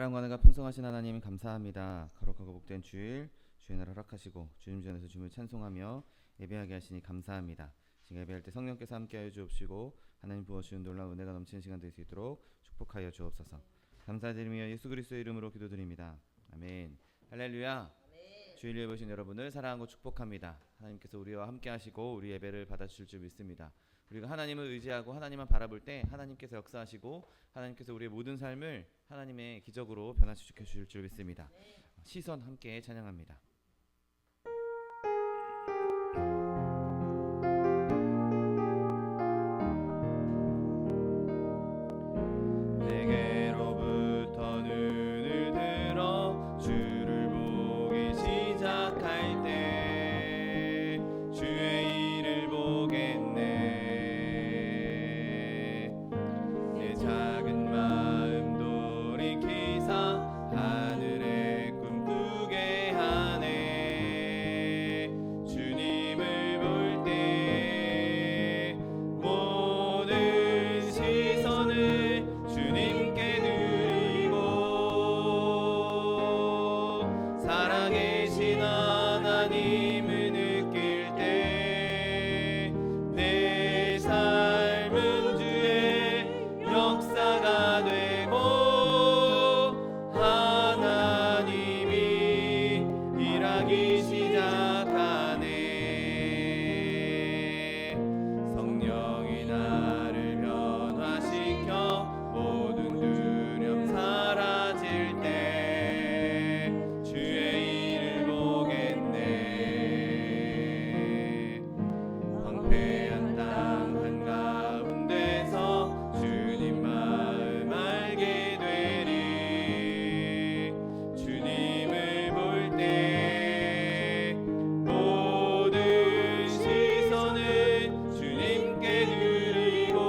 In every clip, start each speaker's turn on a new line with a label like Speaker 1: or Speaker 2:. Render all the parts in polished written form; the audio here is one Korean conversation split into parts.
Speaker 1: 사랑과 은혜가 풍성하신 하나님 감사합니다. 거룩하고 복된 주일, 주의 날 허락하시고 주님 전에서 주님을 찬송하며 예배하게 하시니 감사합니다. 지금 예배할 때 성령께서 함께하여 주옵시고 하나님 부어주신 놀라운 은혜가 넘치는 시간 될 수 있도록 축복하여 주옵소서. 감사드리며 예수 그리스도의 이름으로 기도드립니다. 아멘. 할렐루야. 주일 예배 보신 여러분을 사랑하고 축복합니다. 하나님께서 우리와 함께하시고 우리 예배를 받아주실 줄 믿습니다. 우리가 하나님을 의지하고 하나님만 바라볼 때 하나님께서 역사하시고 하나님께서 우리의 모든 삶을 하나님의 기적으로 변화시켜 주실 줄 믿습니다. 시선 함께 찬양합니다. 내게로부터 눈을 들어 주를 보기 시작할 때 주의 일을 보겠네. 내 작은 마음 돌이키사 하늘에 꿈꾸게 하네. 주님을 볼 때 모든 시선을 주님께 드리고 살아계신 하나님을 느낄 때 내 삶은 주의 역사가 되고 하나님이 일하기 시작하네. 성령이 나를 변화시켜 모든 두려움 사라질 때 주의 일을 보겠네. 황폐한 땅 한가운데서 주님 마음 알게 되리. 주님을 볼 때 모든 시선을 주님께 드리고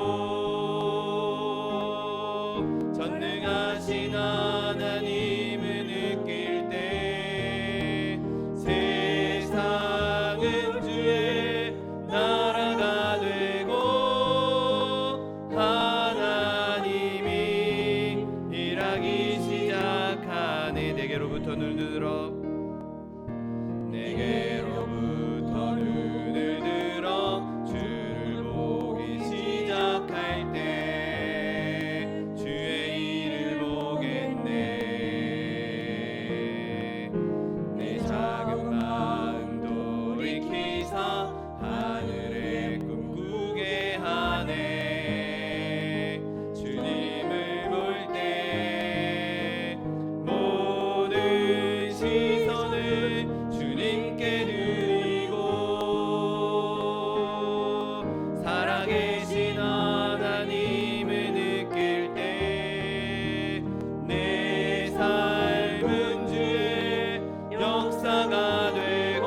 Speaker 1: 전능하신 하나님을 느낄 때 세상은 주의 나라가 되고 하나님이 일하기 시작하네. 내게로부터 눈을 들어 주를 보기 시작할 때 주의 일을 보겠네. 내 작은 마음 돌이키사 하늘에 꿈꾸게 하네. 주님을 볼 때 모든 시선을 주님께 드리고 살아계신 하나님을 느낄 때 내 삶은 주의 역사가 되고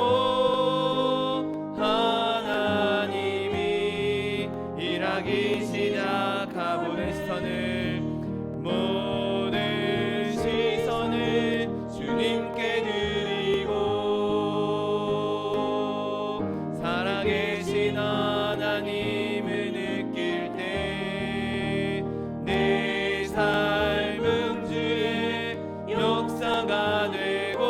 Speaker 1: 하나님이 일하기 시작하고 모든 시선을 주님께 드리고 살아계신 하나님을 느낄 때 내 삶은 주의 역사가 되고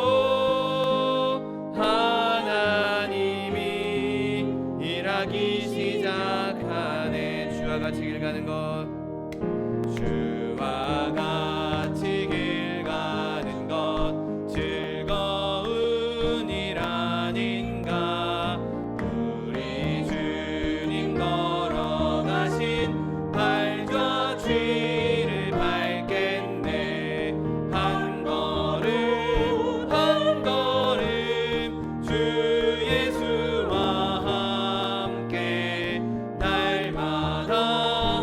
Speaker 1: 하나님이 일하기 시작하네. 주와 같이 길 가는 것, 주와 같이 길 가는 것 즐거운 일 아닌가. 우리 주님 걸어가신 발과 뒤를 밟겠네. 한 걸음 한 걸음 주 예수와 함께 날마다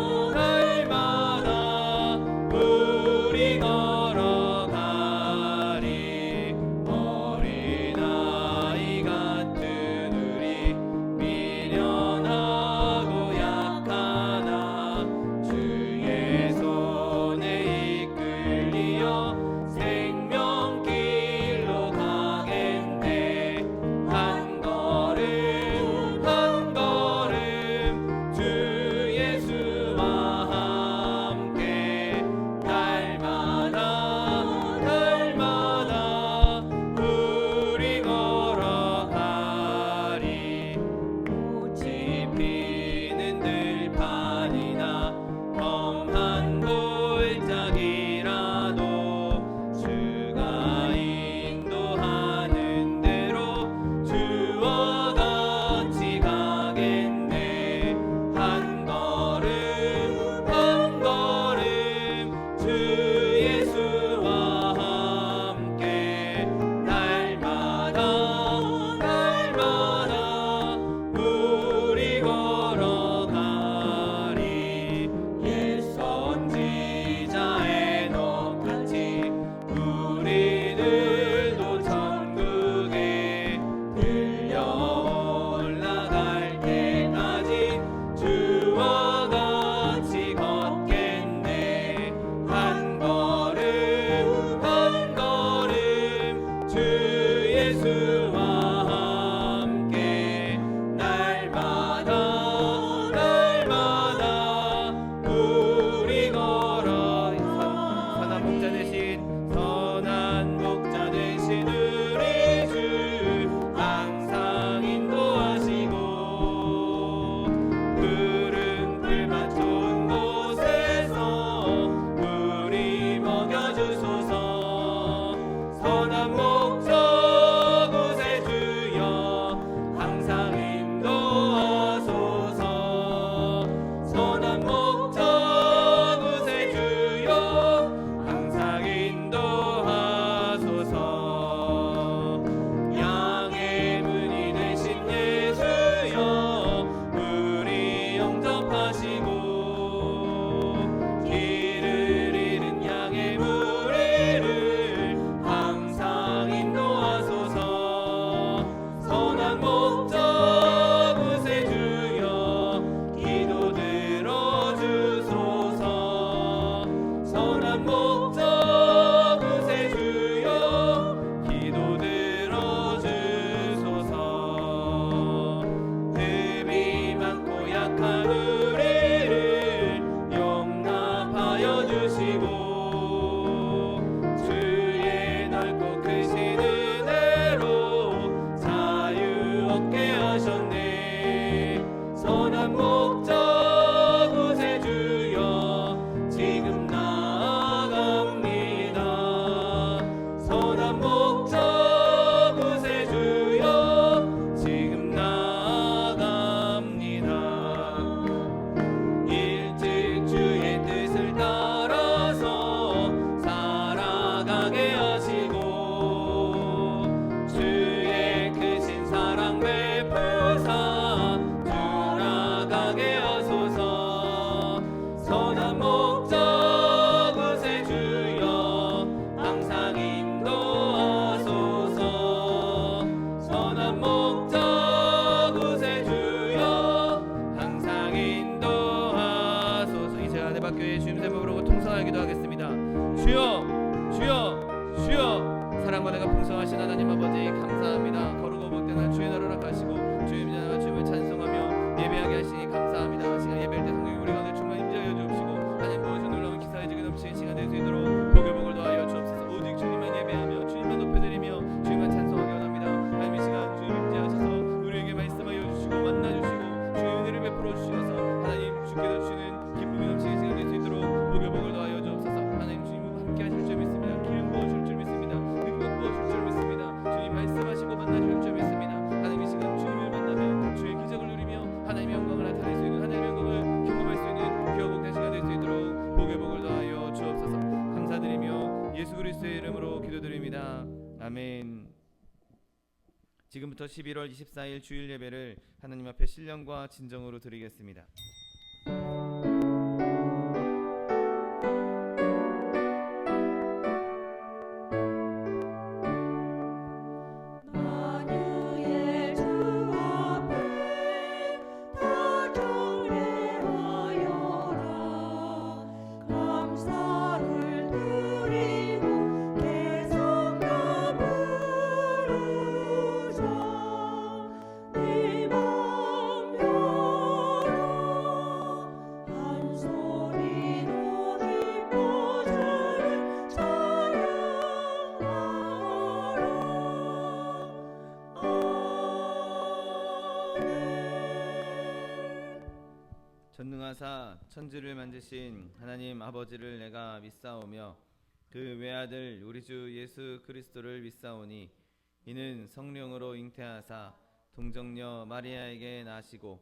Speaker 1: 지금부터 11월 24일 주일 예배를 하나님 앞에 신령과 진정으로 드리겠습니다. 전능하사 천지를 만드신 하나님 아버지를 내가 믿사오며 그 외아들 우리 주 예수 그리스도를 믿사오니 이는 성령으로 잉태하사 동정녀 마리아에게 나시고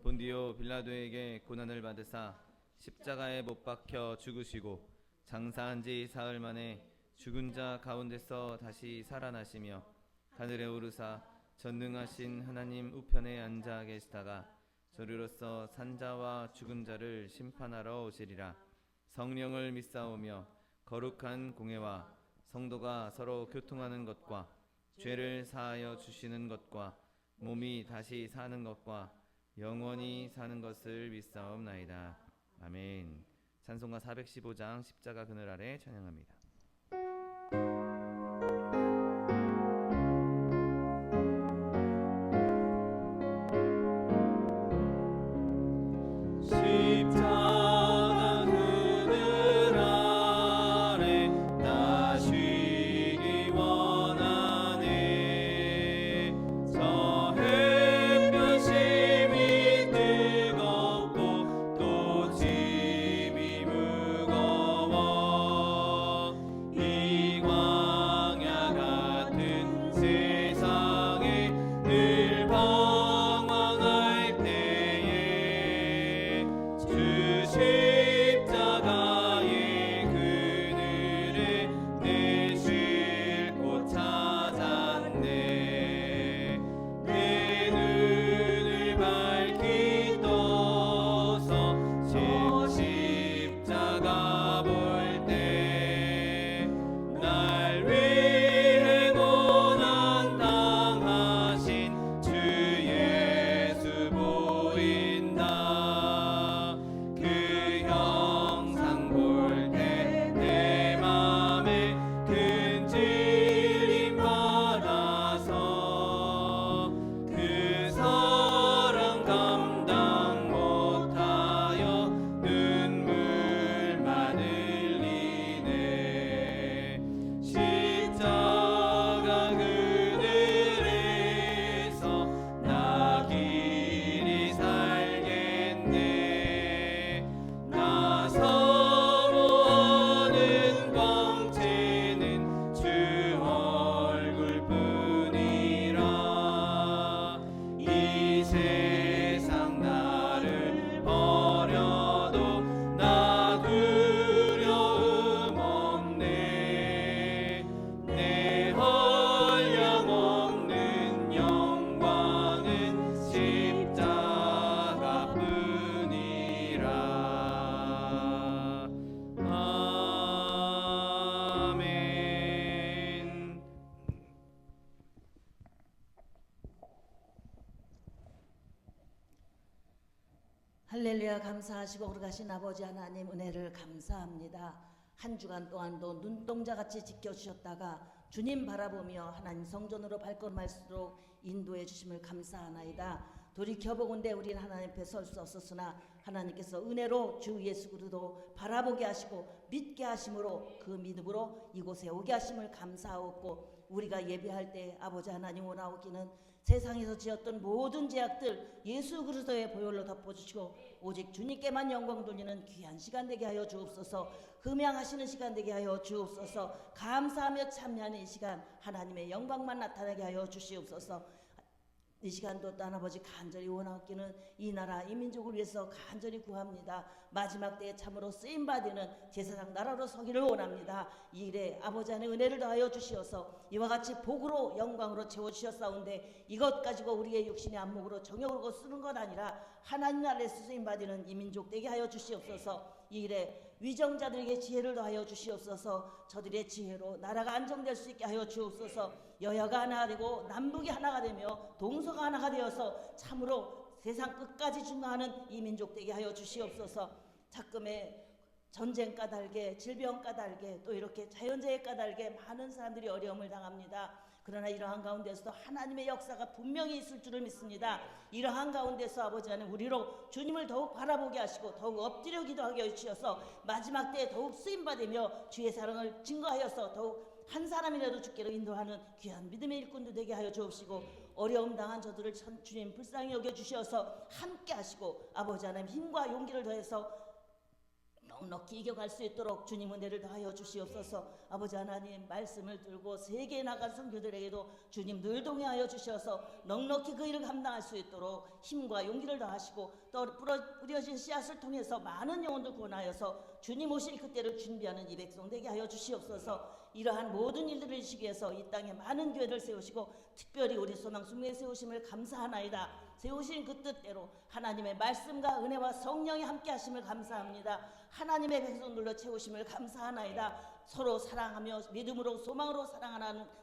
Speaker 1: 본디오 빌라도에게 고난을 받으사 십자가에 못 박혀 죽으시고 장사한 지 사흘 만에 죽은 자 가운데서 다시 살아나시며 하늘에 오르사 전능하신 하나님 우편에 앉아 계시다가 저리로서 산자와 죽은 자를 심판하러 오시리라. 성령을 믿사오며 거룩한 공회와 성도가 서로 교통하는 것과 죄를 사하여 주시는 것과 몸이 다시 사는 것과 영원히 사는 것을 믿사옵나이다. 아멘. 찬송가 415장 십자가 그늘 아래 찬양합니다.
Speaker 2: 할렐루야. 감사하시고 거룩하신 아버지 하나님 은혜를 감사합니다. 한 주간 동안도 눈동자같이 지켜주셨다가 주님 바라보며 하나님 성전으로 발걸음할수록 인도해 주심을 감사하나이다. 돌이켜보건대 우리는 하나님 앞에 설 수 없었으나 하나님께서 은혜로 주 예수 그리스도 바라보게 하시고 믿게 하심으로 그 믿음으로 이곳에 오게 하심을 감사하옵고, 우리가 예배할 때 아버지 하나님 원하옵기는 세상에서 지었던 모든 죄악들 예수 그리스도의 보혈로 덮어주시고 오직 주님께만 영광 돌리는 귀한 시간 되게 하여 주옵소서. 금양하시는 시간 되게 하여 주옵소서. 감사하며 참여하는 이 시간 하나님의 영광만 나타나게 하여 주시옵소서. 이 시간도 또 아버지 간절히 원하기는 이 나라 이 민족을 위해서 간절히 구합니다. 마지막 때에 참으로 쓰임받는 제사장 나라로 서기를 원합니다. 이 일에 아버지 안에 은혜를 더하여 주시어서 이와 같이 복으로 영광으로 채워주셨사온데 이것 가지고 우리의 육신의 안목으로 정욕으로 쓰는 것 아니라 하나님 나라에서 쓰임받는 이 민족 되게 하여 주시옵소서. 이 일에 위정자들에게 지혜를 더하여 주시옵소서. 저들의 지혜로 나라가 안정될 수 있게 하여 주옵소서. 여야가 하나가 되고 남북이 하나가 되며 동서가 하나가 되어서 참으로 세상 끝까지 중화하는 이 민족 되게 하여 주시옵소서. 작금의 전쟁 까닭에 질병 까닭에 또 이렇게 자연재해 까닭에 많은 사람들이 어려움을 당합니다. 그러나 이러한 가운데서도 하나님의 역사가 분명히 있을 줄을 믿습니다. 이러한 가운데서 아버지 하나님 우리로 주님을 더욱 바라보게 하시고 더욱 엎드려 기도하게 해주셔서 마지막 때에 더욱 쓰임받으며 주의 사랑을 증거하여서 더욱 한 사람이라도 주께로 인도하는 귀한 믿음의 일꾼도 되게 하여 주옵시고 어려움 당한 저들을 주님 불쌍히 여겨주셔서 함께 하시고 아버지 하나님 힘과 용기를 더해서 넉넉히 이겨갈 수 있도록 주님 은혜를 더하여 주시옵소서. 아버지 하나님 말씀을 들고 세계에 나간 성도들에게도 주님 늘 동행하여 주셔서 넉넉히 그 일을 감당할 수 있도록 힘과 용기를 더하시고 또 뿌려진 씨앗을 통해서 많은 영혼들 구원하여서 주님 오실 그때를 준비하는 이 백성 되게 하여 주시옵소서. 이러한 모든 일들을 이루시기 위해서 이 땅에 많은 교회를 세우시고 특별히 우리 소망순례에 세우심을 감사하나이다. 세우신 그 뜻대로 하나님의 말씀과 은혜와 성령이 함께 하심을 감사합니다. 하나님의 백성들로 채우심을 감사하나이다. 서로 사랑하며 믿음으로 소망으로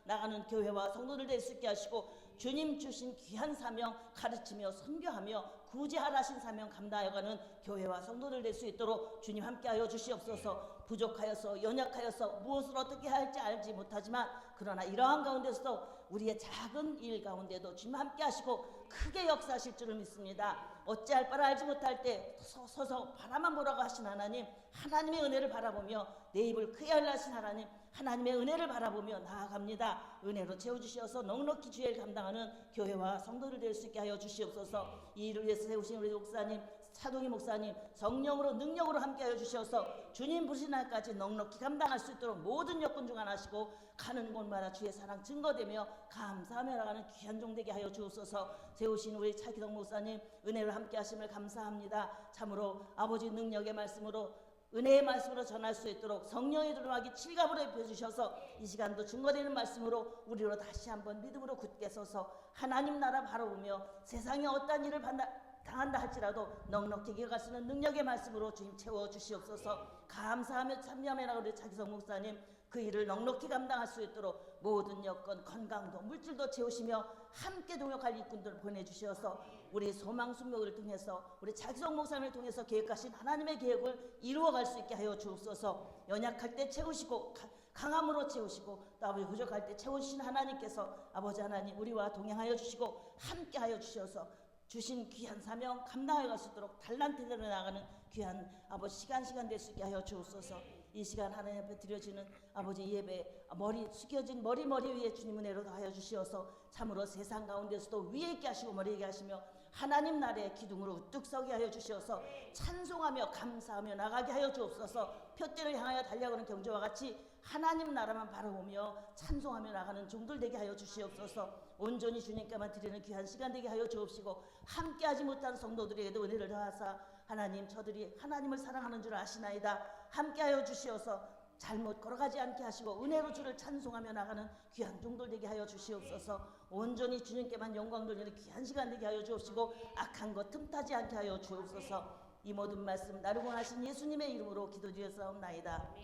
Speaker 2: 나가는 교회와 성도들 될 수 있게 하시고 주님 주신 귀한 사명 가르치며 선교하며 구제하라신 사명 감당해가는 교회와 성도들 될 수 있도록 주님 함께하여 주시옵소서. 부족하여서 연약하여서 무엇을 어떻게 할지 알지 못하지만 그러나 이러한 가운데서도 우리의 작은 일 가운데도 주님 함께 하시고 크게 역사하실 줄을 믿습니다. 어찌할 바를 알지 못할 때 서서 바라만 보라고 하신 하나님, 하나님의 은혜를 바라보며 내 입을 크게 열라신 하나님, 하나님의 은혜를 바라보며 나아갑니다. 은혜로 채워주시어서 넉넉히 주의 일 감당하는 교회와 성도들 될 수 있게 하여 주시옵소서. 이 일을 위해서 세우신 우리 목사님, 차동희 목사님 성령으로 능력으로 함께하여 주셔서 주님 부르신 날까지 넉넉히 감당할 수 있도록 모든 여건 중 하나시고 가는 곳마다 주의 사랑 증거되며 감사하며 나가는 귀한 종 되게 하여 주옵소서. 세우신 우리 차기동 목사님 은혜를 함께하심을 감사합니다. 참으로 아버지 능력의 말씀으로 은혜의 말씀으로 전할 수 있도록 성령의 두루마기 칠갑으로 입혀주셔서 이 시간도 증거되는 말씀으로 우리로 다시 한번 믿음으로 굳게 서서 하나님 나라 바라보며 세상에 어떠한 일을 당한다 할지라도 넉넉히 이겨갈 수 있는 능력의 말씀으로 주님 채워주시옵소서. 감사하며 참여하며 우리 차기성 목사님 그 일을 넉넉히 감당할 수 있도록 모든 여건 건강도 물질도 채우시며 함께 동역할 일꾼들을 보내주셔서 우리 소망순교를 통해서 우리 차기성 목사님을 통해서 계획하신 하나님의 계획을 이루어갈 수 있게 하여 주옵소서. 연약할 때 채우시고 강함으로 채우시고 또 아버지 부족할 때 채우신 하나님께서 아버지 하나님 우리와 동행하여 주시고 함께 하여 주셔서 주신 귀한 사명 감당해 갈 수 있도록 달란트대로 나가는 귀한 아버지 시간 될 수 있게 하여 주옵소서. 이 시간 하나님 앞에 드려지는 아버지 예배 머리 숙여진 머리 위에 주님 은혜로 더하여 주시어서 참으로 세상 가운데서도 위에 있게 하시고 머리 있게 하시며 하나님 나라의 기둥으로 우뚝 서게 하여 주시어서 찬송하며 감사하며 나가게 하여 주옵소서. 표대를 향하여 달려가는 경주와 같이 하나님 나라만 바라보며 찬송하며 나가는 종들 되게 하여 주시옵소서. 온전히 주님께만 드리는 귀한 시간 되게 하여 주옵시고 함께하지 못한 성도들에게도 은혜를 더하사 하나님 저들이 하나님을 사랑하는 줄 아시나이다. 함께하여 주시어서 잘못 걸어가지 않게 하시고 은혜로 주를 찬송하며 나가는 귀한 종들 되게 하여 주시옵소서. 온전히 주님께만 영광 돌리는 귀한 시간 되게 하여 주옵시고 악한 것 틈타지 않게 하여 주옵소서. 이 모든 말씀 나를 원하신 예수님의 이름으로 기도드렸사옵나이다.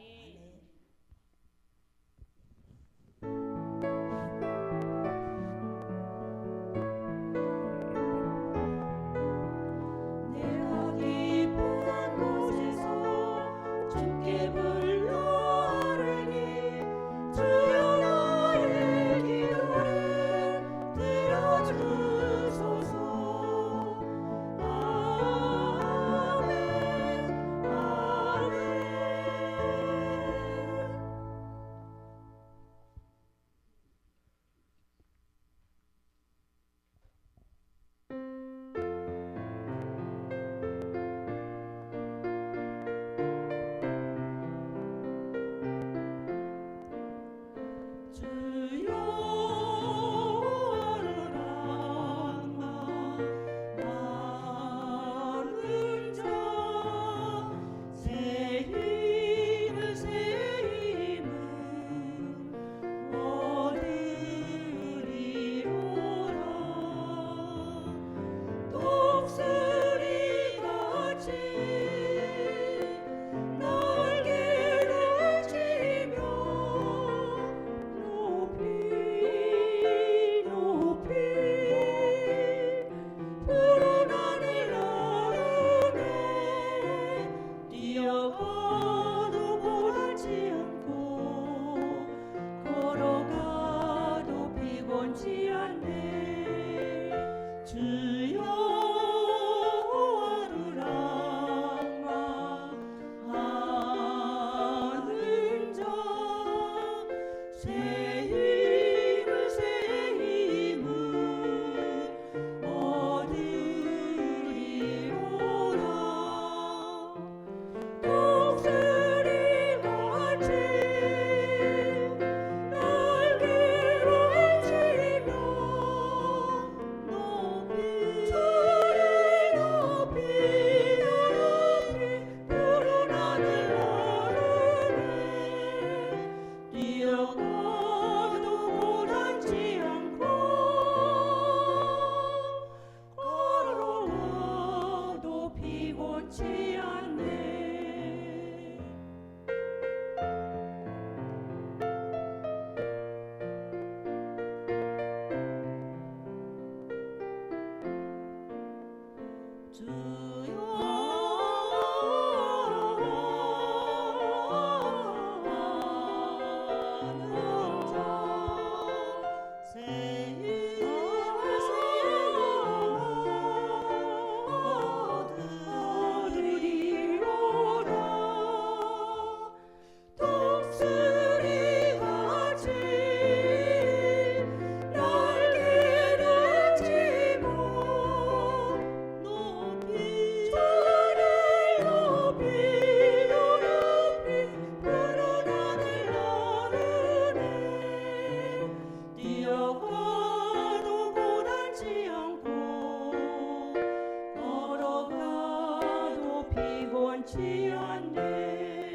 Speaker 3: 원치 않네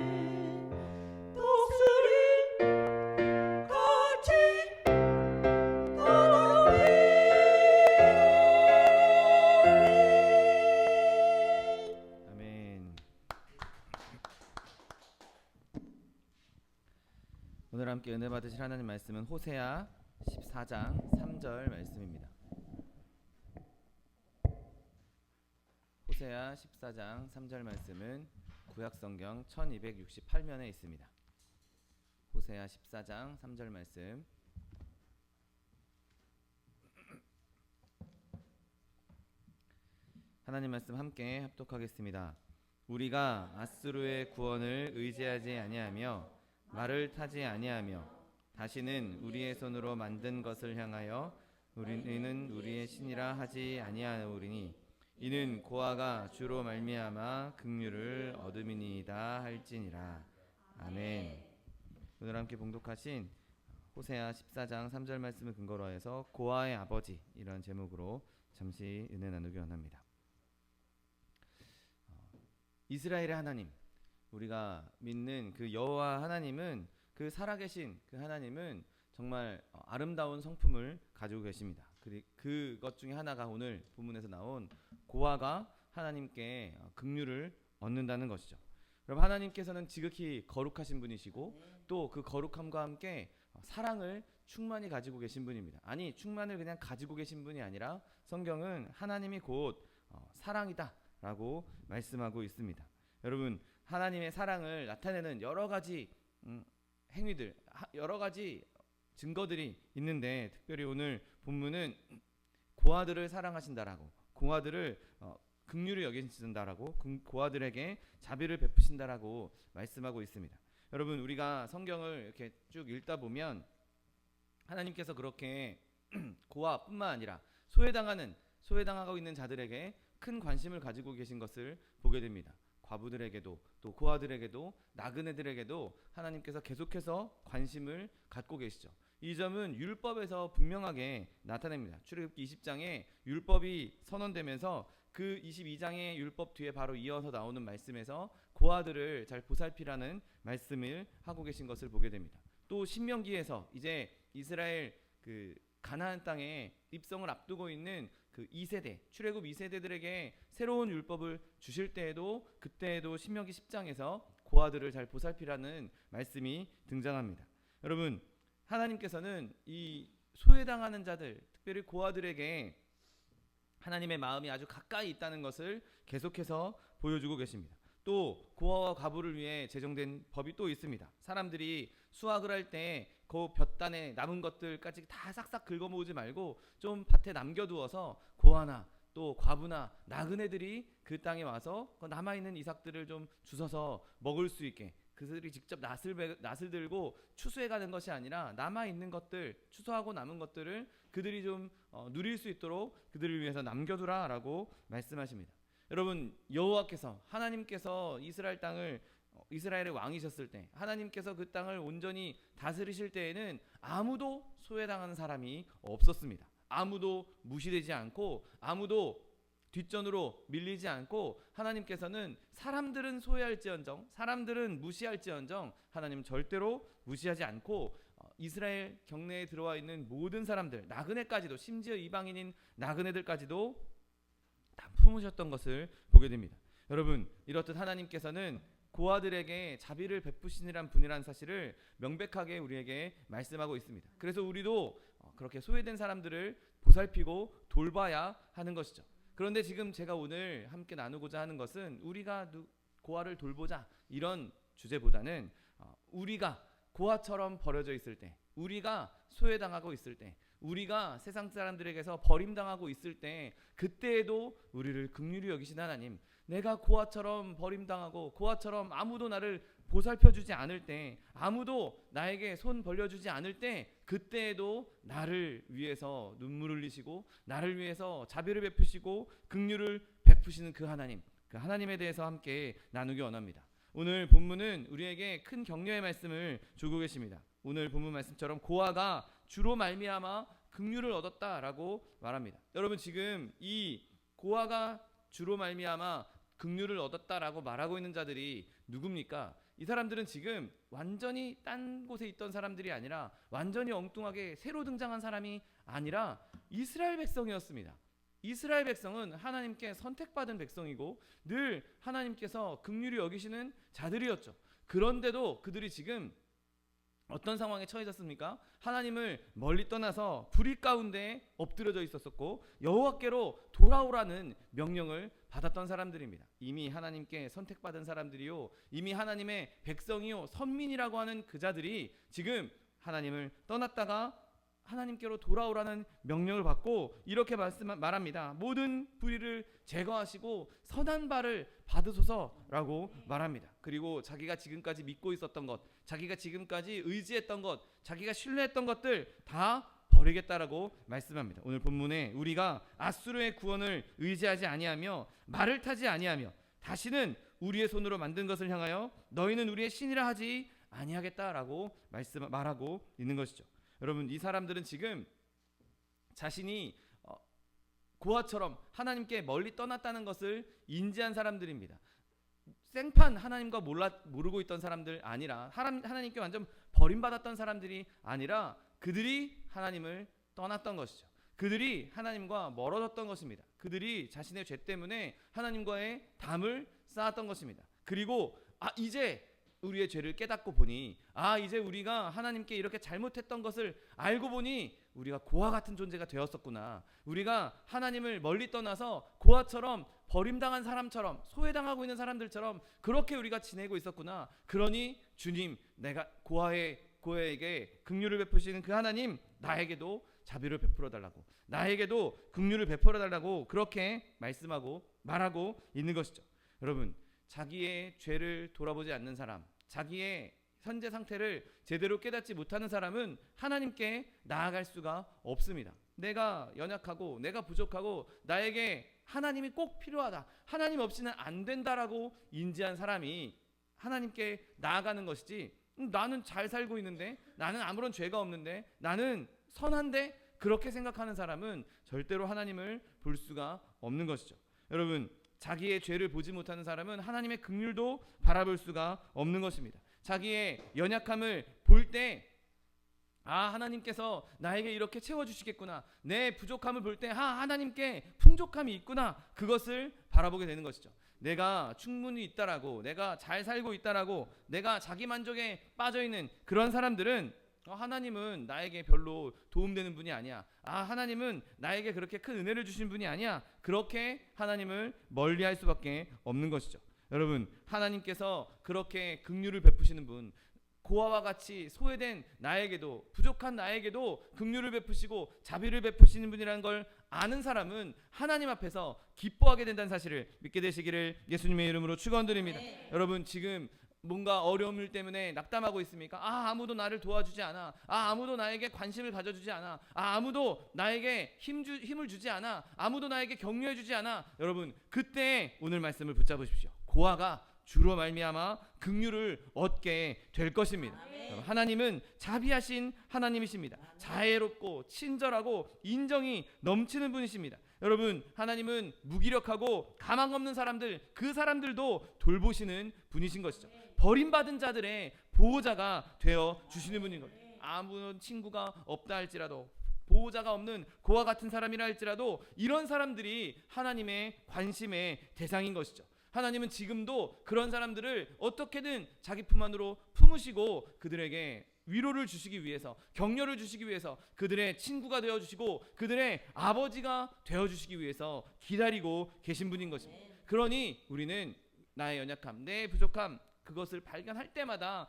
Speaker 3: 독수리 같이
Speaker 1: 아멘. 오늘 함께 은혜 받으실 하나님 말씀은 호세아 14장 3절 말씀입니다. 호세아 14장 3절 말씀은 구약성경 1268면에 있습니다. 호세아 14장 3절 말씀 하나님 말씀 함께 합독하겠습니다. 우리가 아수르의 구원을 의지하지 아니하며 말을 타지 아니하며 다시는 우리의 손으로 만든 것을 향하여 우리는 우리의 신이라 하지 아니하오리니 이는 고아가 주로 말미암아 긍휼을 얻음이니이다 할지니라. 아멘. 오늘 함께 봉독하신 호세아 14장 3절 말씀을 근거로 해서 고아의 아버지 이런 제목으로 잠시 은혜 나누기 원합니다. 이스라엘의 하나님, 우리가 믿는 그 여호와 하나님은 그 살아계신 그 하나님은 정말 아름다운 성품을 가지고 계십니다. 그것 중에 하나가 오늘 본문에서 나온 고아가 하나님께 긍휼을 얻는다는 것이죠. 여러분, 하나님께서는 지극히 거룩하신 분이시고 또 그 거룩함과 함께 사랑을 충만히 가지고 계신 분입니다. 아니, 충만을 그냥 가지고 계신 분이 아니라 성경은 하나님이 곧 사랑이다 라고 말씀하고 있습니다. 여러분, 하나님의 사랑을 나타내는 여러 가지 행위들, 여러 가지 증거들이 있는데 특별히 오늘 본문은 고아들을 사랑하신다라고, 고아들을 긍휼히 여기신다라고, 고아들에게 자비를 베푸신다라고 말씀하고 있습니다. 여러분, 우리가 성경을 이렇게 쭉 읽다 보면 하나님께서 그렇게 고아뿐만 아니라 소외당하고 있는 자들에게 큰 관심을 가지고 계신 것을 보게 됩니다. 과부들에게도 또 고아들에게도 나그네들에게도 하나님께서 계속해서 관심을 갖고 계시죠. 이 점은 율법에서 분명하게 나타냅니다. 출애굽기 20장에 율법이 선언되면서 그 22장의 율법 뒤에 바로 이어서 나오는 말씀에서 고아들을 잘 보살피라는 말씀을 하고 계신 것을 보게 됩니다. 또 신명기에서 이제 이스라엘 그 가나안 땅에 입성을 앞두고 있는 그 2세대, 출애굽 2세대들에게 새로운 율법을 주실 때에도 그때에도 신명기 10장에서 고아들을 잘 보살피라는 말씀이 등장합니다. 여러분, 하나님께서는 이 소외당하는 자들, 특별히 고아들에게 하나님의 마음이 아주 가까이 있다는 것을 계속해서 보여주고 계십니다. 또 고아와 과부를 위해 제정된 법이 또 있습니다. 사람들이 수확을 할 때 그 볕단에 남은 것들까지 다 싹싹 긁어모으지 말고 좀 밭에 남겨두어서 고아나 또 과부나 나그네들이 그 땅에 와서 그 남아있는 이삭들을 좀 주워서 먹을 수 있게, 그들이 직접 낫을 들고 추수해가는 것이 아니라 남아있는 것들, 추수하고 남은 것들을 그들이 좀 누릴 수 있도록 그들을 위해서 남겨두라 라고 말씀하십니다. 여러분, 여호와께서, 하나님께서 이스라엘 땅을, 이스라엘의 왕이셨을 때, 하나님께서 그 땅을 온전히 다스리실 때에는 아무도 소외당하는 사람이 없었습니다. 아무도 무시되지 않고 아무도 뒷전으로 밀리지 않고 하나님께서는 사람들은 소외할지언정, 사람들은 무시할지언정 하나님은 절대로 무시하지 않고 이스라엘 경내에 들어와 있는 모든 사람들, 나그네까지도, 심지어 이방인인 나그네들까지도 다 품으셨던 것을 보게 됩니다. 여러분, 이렇듯 하나님께서는 고아들에게 자비를 베푸시니란 분이라는 사실을 명백하게 우리에게 말씀하고 있습니다. 그래서 우리도 그렇게 소외된 사람들을 보살피고 돌봐야 하는 것이죠. 그런데 지금 제가 오늘 함께 나누고자 하는 것은 우리가 고아를 돌보자 이런 주제보다는 우리가 고아처럼 버려져 있을 때, 우리가 소외당하고 있을 때, 우리가 세상 사람들에게서 버림당하고 있을 때, 그때에도 우리를 긍휼히 여기신 하나님, 내가 고아처럼 버림당하고 고아처럼 아무도 나를 보살펴주지 않을 때, 아무도 나에게 손 벌려주지 않을 때, 그때에도 나를 위해서 눈물을 흘리시고 나를 위해서 자비를 베푸시고 긍휼을 베푸시는 그 하나님, 그 하나님에 대해서 함께 나누기 원합니다. 오늘 본문은 우리에게 큰 격려의 말씀을 주고 계십니다. 오늘 본문 말씀처럼 고아가 주로 말미암아 긍휼을 얻었다라고 말합니다. 여러분, 지금 이 고아가 주로 말미암아 긍휼을 얻었다라고 말하고 있는 자들이 누굽니까? 이 사람들은 지금 완전히 딴 곳에 있던 사람들이 아니라 완전히 엉뚱하게 새로 등장한 사람이 아니라 이스라엘 백성이었습니다. 이스라엘 백성은 하나님께 선택받은 백성이고 늘 하나님께서 긍휼히 여기시는 자들이었죠. 그런데도 그들이 지금 어떤 상황에 처해졌습니까? 하나님을 멀리 떠나서 불의 가운데 엎드려져 있었었고 여호와께로 돌아오라는 명령을 받았던 사람들입니다. 이미 하나님께 선택받은 사람들이요, 이미 하나님의 백성이요, 선민이라고 하는 그 자들이 지금 하나님을 떠났다가 하나님께로 돌아오라는 명령을 받고 이렇게 말합니다. 모든 불의를 제거하시고 선한 바를 받으소서라고 말합니다. 그리고 자기가 지금까지 믿고 있었던 것, 자기가 지금까지 의지했던 것, 자기가 신뢰했던 것들 다 버리겠다라고 말씀합니다. 오늘 본문에 우리가 아수르의 구원을 의지하지 아니하며 말을 타지 아니하며 다시는 우리의 손으로 만든 것을 향하여 너희는 우리의 신이라 하지 아니하겠다라고 말하고 있는 것이죠. 여러분, 이 사람들은 지금 자신이 고아처럼 하나님께 멀리 떠났다는 것을 인지한 사람들입니다. 생판 하나님과 모르고 있던 사람들 아니라 하나님께 완전 버림받았던 사람들이 아니라 그들이 하나님을 떠났던 것이죠. 그들이 하나님과 멀어졌던 것입니다. 그들이 자신의 죄 때문에 하나님과의 담을 쌓았던 것입니다. 그리고 이제 우리의 죄를 깨닫고 보니 이제 우리가 하나님께 이렇게 잘못했던 것을 알고 보니 우리가 고아 같은 존재가 되었었구나. 우리가 하나님을 멀리 떠나서 고아처럼 버림당한 사람처럼 소외당하고 있는 사람들처럼 그렇게 우리가 지내고 있었구나. 그러니 주님, 내가 고아에게 긍휼을 베푸시는 그 하나님, 나에게도 자비를 베풀어 달라고, 나에게도 긍휼을 베풀어 달라고 그렇게 말하고 있는 것이죠. 여러분, 자기의 죄를 돌아보지 않는 사람, 자기의 현재 상태를 제대로 깨닫지 못하는 사람은 하나님께 나아갈 수가 없습니다. 내가 연약하고 내가 부족하고 나에게 하나님이 꼭 필요하다, 하나님 없이는 안 된다라고 인지한 사람이 하나님께 나아가는 것이지, 나는 잘 살고 있는데, 나는 아무런 죄가 없는데, 나는 선한데, 그렇게 생각하는 사람은 절대로 하나님을 볼 수가 없는 것이죠. 여러분, 자기의 죄를 보지 못하는 사람은 하나님의 긍휼도 바라볼 수가 없는 것입니다. 자기의 연약함을 볼 때 하나님께서 나에게 이렇게 채워주시겠구나, 내 부족함을 볼 때 하나님께 풍족함이 있구나, 그것을 바라보게 되는 것이죠. 내가 충분히 있다라고, 내가 잘 살고 있다라고, 내가 자기 만족에 빠져있는 그런 사람들은 하나님은 나에게 별로 도움되는 분이 아니야, 하나님은 나에게 그렇게 큰 은혜를 주신 분이 아니야, 그렇게 하나님을 멀리할 수밖에 없는 것이죠. 여러분, 하나님께서 그렇게 긍휼을 베푸시는 분, 고아와 같이 소외된 나에게도, 부족한 나에게도 긍휼을 베푸시고 자비를 베푸시는 분이라는 걸 아는 사람은 하나님 앞에서 기뻐하게 된다는 사실을 믿게 되시기를 예수님의 이름으로 축원드립니다. 여러분, 지금 뭔가 어려움 때문에 낙담하고 있습니까? 아무도 나를 도와주지 않아, 아무도 나에게 관심을 가져주지 않아, 아무도 나에게 힘을 주지 않아, 아무도 나에게 격려해 주지 않아. 여러분, 그때 오늘 말씀을 붙잡으십시오. 고아가 주로 말미암아 긍휼을 얻게 될 것입니다. 하나님은 자비하신 하나님이십니다. 자애롭고 친절하고 인정이 넘치는 분이십니다. 여러분, 하나님은 무기력하고 가망 없는 사람들, 그 사람들도 돌보시는 분이신 것이죠. 버림받은 자들의 보호자가 되어 주시는 분인 거예요. 아무런 친구가 없다 할지라도, 보호자가 없는 고아 같은 사람이라 할지라도 이런 사람들이 하나님의 관심의 대상인 것이죠. 하나님은 지금도 그런 사람들을 어떻게든 자기 품 안으로 품으시고 그들에게 위로를 주시기 위해서, 격려를 주시기 위해서, 그들의 친구가 되어주시고 그들의 아버지가 되어주시기 위해서 기다리고 계신 분인 것입니다. 그러니 우리는 나의 연약함, 내 부족함, 그것을 발견할 때마다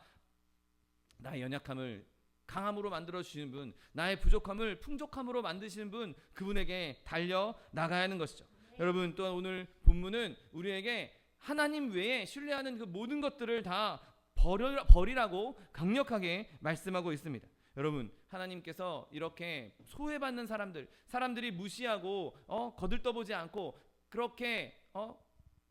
Speaker 1: 나의 연약함을 강함으로 만들어주시는 분, 나의 부족함을 풍족함으로 만드시는 분, 그분에게 달려나가야 하는 것이죠. 여러분, 또한 오늘 본문은 우리에게 하나님 외에 신뢰하는 그 모든 것들을 다 버리라고 강력하게 말씀하고 있습니다. 여러분, 하나님께서 이렇게 소외받는 사람들이 무시하고 거들떠보지 않고 그렇게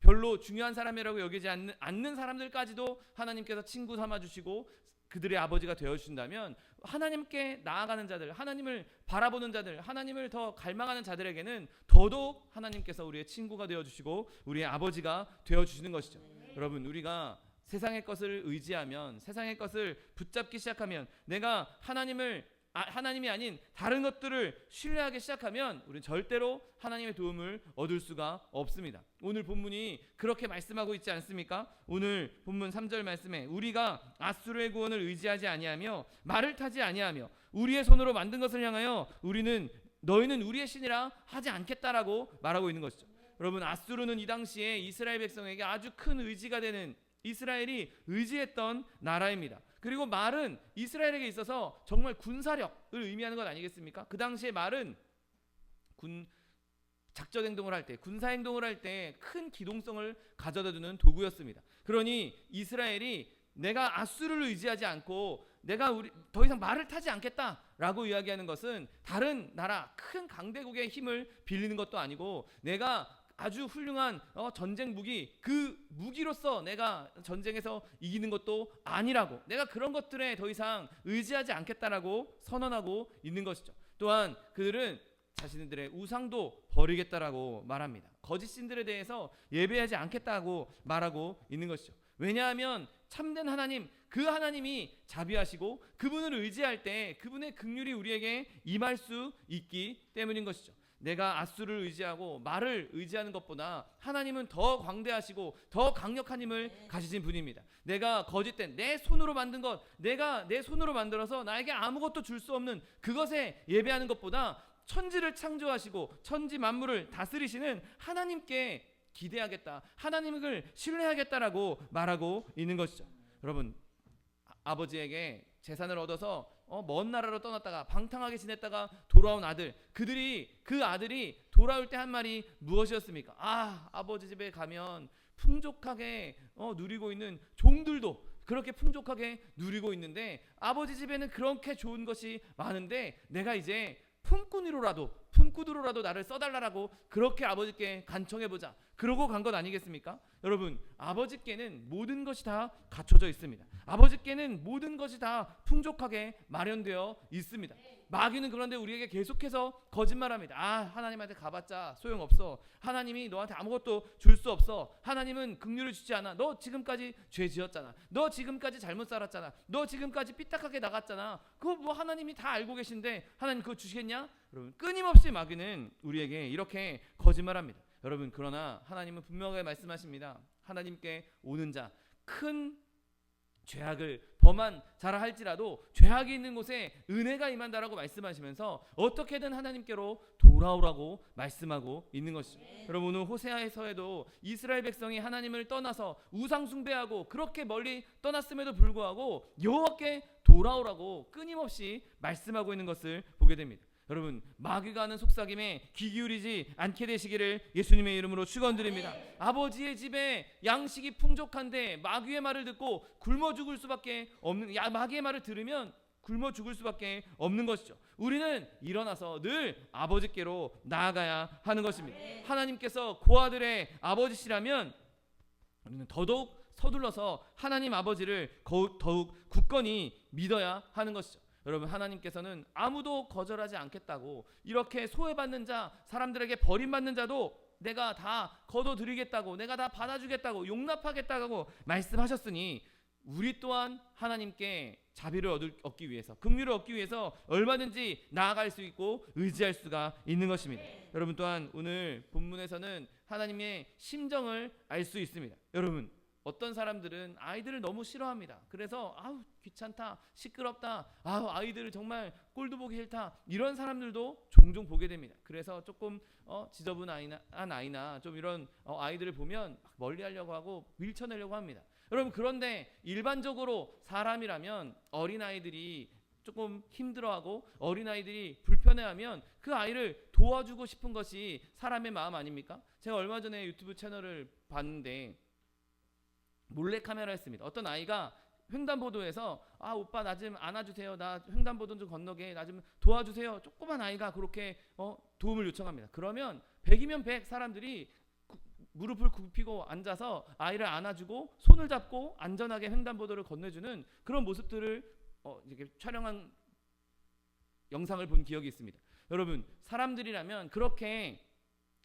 Speaker 1: 별로 중요한 사람이라고 여기지 않는 사람들까지도 하나님께서 친구 삼아주시고 그들의 아버지가 되어주신다면 하나님께 나아가는 자들, 하나님을 바라보는 자들, 하나님을 더 갈망하는 자들에게는 더더욱 하나님께서 우리의 친구가 되어주시고 우리의 아버지가 되어주시는 것이죠. 여러분, 우리가 세상의 것을 의지하면, 세상의 것을 붙잡기 시작하면, 내가 하나님이 아닌 다른 것들을 신뢰하기 시작하면 우리는 절대로 하나님의 도움을 얻을 수가 없습니다. 오늘 본문이 그렇게 말씀하고 있지 않습니까? 오늘 본문 3절 말씀에 우리가 앗수르의 구원을 의지하지 아니하며 말을 타지 아니하며 우리의 손으로 만든 것을 향하여 너희는 우리의 신이라 하지 않겠다라고 말하고 있는 것이죠. 여러분, 앗수르는 이 당시에 이스라엘 백성에게 아주 큰 의지가 되는, 이스라엘이 의지했던 나라입니다. 그리고 말은 이스라엘에게 있어서 정말 군사력을 의미하는 것 아니겠습니까? 그 당시에 말은 작전 행동을 할 때, 군사 행동을 할 때 큰 기동성을 가져다 주는 도구였습니다. 그러니 이스라엘이 내가 앗수르를 의지하지 않고 내가 더 이상 말을 타지 않겠다라고 이야기하는 것은 다른 나라 큰 강대국의 힘을 빌리는 것도 아니고, 내가 아주 훌륭한 전쟁 무기, 그 무기로서 내가 전쟁에서 이기는 것도 아니라고, 내가 그런 것들에 더 이상 의지하지 않겠다라고 선언하고 있는 것이죠. 또한 그들은 자신들의 우상도 버리겠다라고 말합니다. 거짓 신들에 대해서 예배하지 않겠다고 말하고 있는 것이죠. 왜냐하면 참된 하나님, 그 하나님이 자비하시고 그분을 의지할 때 그분의 긍휼이 우리에게 임할 수 있기 때문인 것이죠. 내가 앗수를 의지하고 말을 의지하는 것보다 하나님은 더 광대하시고 더 강력한 힘을 가지신 분입니다. 내가 거짓된 내 손으로 만든 것, 내가 내 손으로 만들어서 나에게 아무것도 줄 수 없는 그것에 예배하는 것보다 천지를 창조하시고 천지 만물을 다스리시는 하나님께 기대하겠다, 하나님을 신뢰하겠다라고 말하고 있는 것이죠. 여러분, 아버지에게 재산을 얻어서 먼 나라로 떠났다가 방탕하게 지냈다가 돌아온 아들, 그 아들이 돌아올 때 한 말이 무엇이었습니까? 아버지 집에 가면 풍족하게 누리고 있는 종들도 그렇게 풍족하게 누리고 있는데, 아버지 집에는 그렇게 좋은 것이 많은데 내가 이제 품꾼으로라도 나를 써달라고 그렇게 아버지께 간청해보자, 그러고 간 것 아니겠습니까? 여러분, 아버지께는 모든 것이 다 갖춰져 있습니다. 아버지께는 모든 것이 다 풍족하게 마련되어 있습니다. 마귀는 그런데 우리에게 계속해서 거짓말합니다. 하나님한테 가봤자 소용없어. 하나님이 너한테 아무것도 줄 수 없어. 하나님은 긍휼을 주지 않아. 너 지금까지 죄 지었잖아. 너 지금까지 잘못 살았잖아. 너 지금까지 삐딱하게 나갔잖아. 그거 뭐 하나님이 다 알고 계신데 하나님 그거 주시겠냐? 여러분, 끊임없이 마귀는 우리에게 이렇게 거짓말합니다. 여러분, 그러나 하나님은 분명하게 말씀하십니다. 하나님께 오는 자, 큰 죄악을 범한 자라 할지라도 죄악이 있는 곳에 은혜가 임한다라고 말씀하시면서 어떻게든 하나님께로 돌아오라고 말씀하고 있는 것이죠. 여러분, 오늘 호세아에서에도 이스라엘 백성이 하나님을 떠나서 우상 숭배하고 그렇게 멀리 떠났음에도 불구하고 여호와께 돌아오라고 끊임없이 말씀하고 있는 것을 보게 됩니다. 여러분, 마귀가 하는 속삭임에 귀 기울이지 않게 되시기를 예수님의 이름으로 축원드립니다. 아버지의 집에 양식이 풍족한데 마귀의 말을 듣고 굶어 죽을 수밖에 없는, 마귀의 말을 들으면 굶어 죽을 수밖에 없는 것이죠. 우리는 일어나서 늘 아버지께로 나아가야 하는 것입니다. 하나님께서 고아들의 아버지시라면 우리는 더더욱 서둘러서 하나님 아버지를 더욱 굳건히 믿어야 하는 것이죠. 여러분, 하나님께서는 아무도 거절하지 않겠다고, 이렇게 소외받는 자, 사람들에게 버림받는 자도 내가 다 거둬들이겠다고, 내가 다 받아주겠다고, 용납하겠다고 말씀하셨으니 우리 또한 하나님께 자비를 얻기 위해서, 긍휼을 얻기 위해서 얼마든지 나아갈 수 있고 의지할 수가 있는 것입니다. 여러분, 또한 오늘 본문에서는 하나님의 심정을 알 수 있습니다. 여러분, 어떤 사람들은 아이들을 너무 싫어합니다. 그래서 귀찮다, 시끄럽다, 아이들을 정말 꼴도 보기 싫다, 이런 사람들도 종종 보게 됩니다. 그래서 조금 지저분한 아이나 좀 이런 아이들을 보면 멀리 하려고 하고 밀쳐내려고 합니다. 여러분, 그런데 일반적으로 사람이라면 어린아이들이 조금 힘들어하고 어린아이들이 불편해하면 그 아이를 도와주고 싶은 것이 사람의 마음 아닙니까? 제가 얼마 전에 유튜브 채널을 봤는데 몰래카메라 했습니다. 어떤 아이가 횡단보도에서 오빠 나 좀 안아주세요, 나 횡단보도 좀 건너게, 나 좀 도와주세요, 조그만 아이가 그렇게 도움을 요청합니다. 그러면 100이면 100 사람들이
Speaker 4: 무릎을 굽히고 앉아서 아이를 안아주고 손을 잡고 안전하게 횡단보도를 건네주는 그런 모습들을 이렇게 촬영한 영상을 본 기억이 있습니다. 여러분, 사람들이라면 그렇게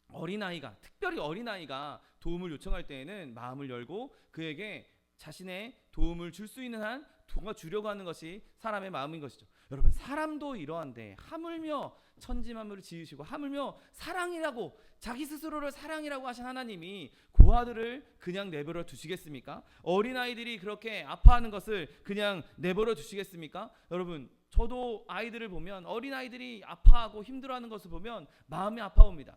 Speaker 4: 어린아이가, 특별히 어린아이가 도움을 요청할 때에는 마음을 열고 그에게 자신의 도움을 줄 수 있는 한 도와주려고 하는 것이 사람의 마음인 것이죠. 여러분, 사람도 이러한데 하물며 천지만물을 지으시고 하물며 사랑이라고, 자기 스스로를 사랑이라고 하신 하나님이 고아들을 그냥 내버려 두시겠습니까? 어린아이들이 그렇게 아파하는 것을 그냥 내버려 두시겠습니까? 여러분, 저도 아이들을 보면, 어린아이들이 아파하고 힘들어하는 것을 보면 마음이 아파옵니다.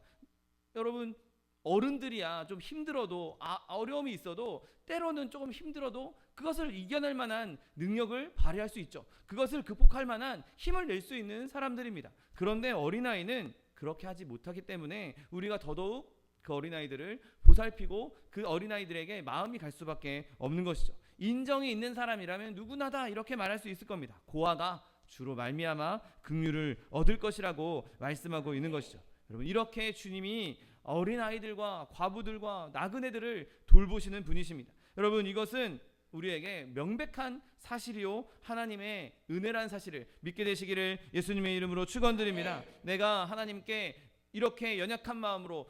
Speaker 4: 여러분, 어른들이야 좀 힘들어도, 어려움이 있어도, 때로는 조금 힘들어도 그것을 이겨낼 만한 능력을 발휘할 수 있죠. 그것을 극복할 만한 힘을 낼 수 있는 사람들입니다. 그런데 어린아이는 그렇게 하지 못하기 때문에 우리가 더더욱 그 어린아이들을 보살피고 그 어린아이들에게 마음이 갈 수밖에 없는 것이죠. 인정이 있는 사람이라면 누구나 다 이렇게 말할 수 있을 겁니다. 고아가 주로 말미암아 긍휼을 얻을 것이라고 말씀하고 있는 것이죠. 여러분, 이렇게 주님이 어린아이들과 과부들과 나그네들을 돌보시는 분이십니다. 여러분, 이것은 우리에게 명백한 사실이요 하나님의 은혜라는 사실을 믿게 되시기를 예수님의 이름으로 축원드립니다. 내가 하나님께 이렇게 연약한 마음으로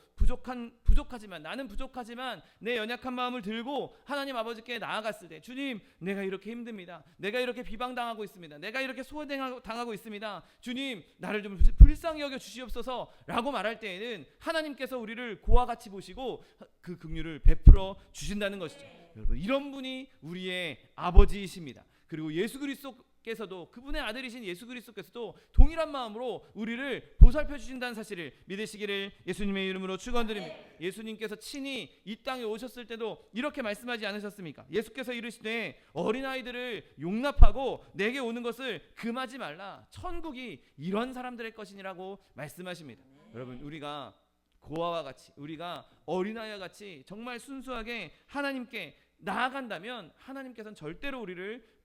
Speaker 4: 부족하지만, 나는 부족하지만 내 연약한 마음을 들고 하나님 아버지께 나아갔을 때, 주님, 내가 이렇게 힘듭니다. 내가 이렇게 비방당하고 있습니다. 내가 이렇게 소외당하고 있습니다. 주님, 나를 좀 불쌍히 여겨 주시옵소서 라고 말할 때에는 하나님께서 우리를 고아 같이 보시고 그 긍휼을 베풀어 주신다는 것이죠. 여러분, 이런 분이 우리의 아버지이십니다. 그리고 예수 그리스도께서도, 그분의 아들이신 예수 그리스도께서도 동일한 마음으로 우리를 보살펴 주신다는 사실을 믿으시기를 예수님의 이름으로 축원드립니다. 예수님께서 친히 이 땅에 오셨을 때도 이렇게 말씀하지 않으셨습니까? 예수께서 이르시되 어린아이들을 용납하고 내게 오는 것을 금하지 말라. 천국이 이런 사람들의 것이니라고 말씀하십니다. 여러분, 우리가 고아와 같이, 우리가 어린아이와 같이 정말 순수하게 하나님께 나아간다면 하나님께서는 절대로 우리를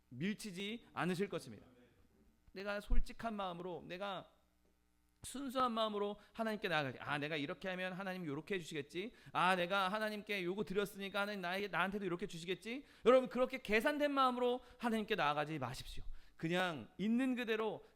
Speaker 4: 밀치지 않으실 것입니다. 내가 솔직한 마음으로, 내가 순수한 마음으로 하나님께 나아가지. 내가 이렇게 하면 하나님 이렇게 해주시겠지. 내가 하나님께 요거 드렸으니까 하나님 나한테도 이렇게 주시겠지. 여러분, 그렇게 계산된 마음으로 하나님께 나아가지 마십시오. 그냥 있는 그대로,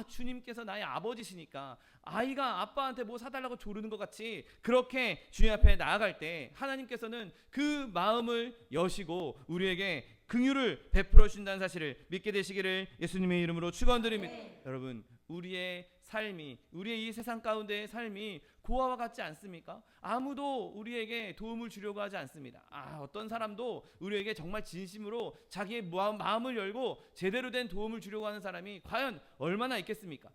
Speaker 4: 주님께서 나의 아버지시니까 아이가 아빠한테 뭐 사달라고 조르는 것 같이 그렇게 주님 앞에 나아갈 때 하나님께서는 그 마음을 여시고 우리에게 긍휼을 베풀어 주신다는 사실을 믿게 되시기를 예수님의 이름으로 축원드립니다. 여러분, 우리의 삶이, 우리의 이 세상 가운데의 삶이 고아와 같지 않습니까? 아무도 우리에게 도움을 주려고 하지 않습니다. 어떤 사람도 우리에게 정말 진심으로 자기의 마음을 열고 제대로 된 도움을 주려고 하는 사람이 과연 얼마나 있겠습니까?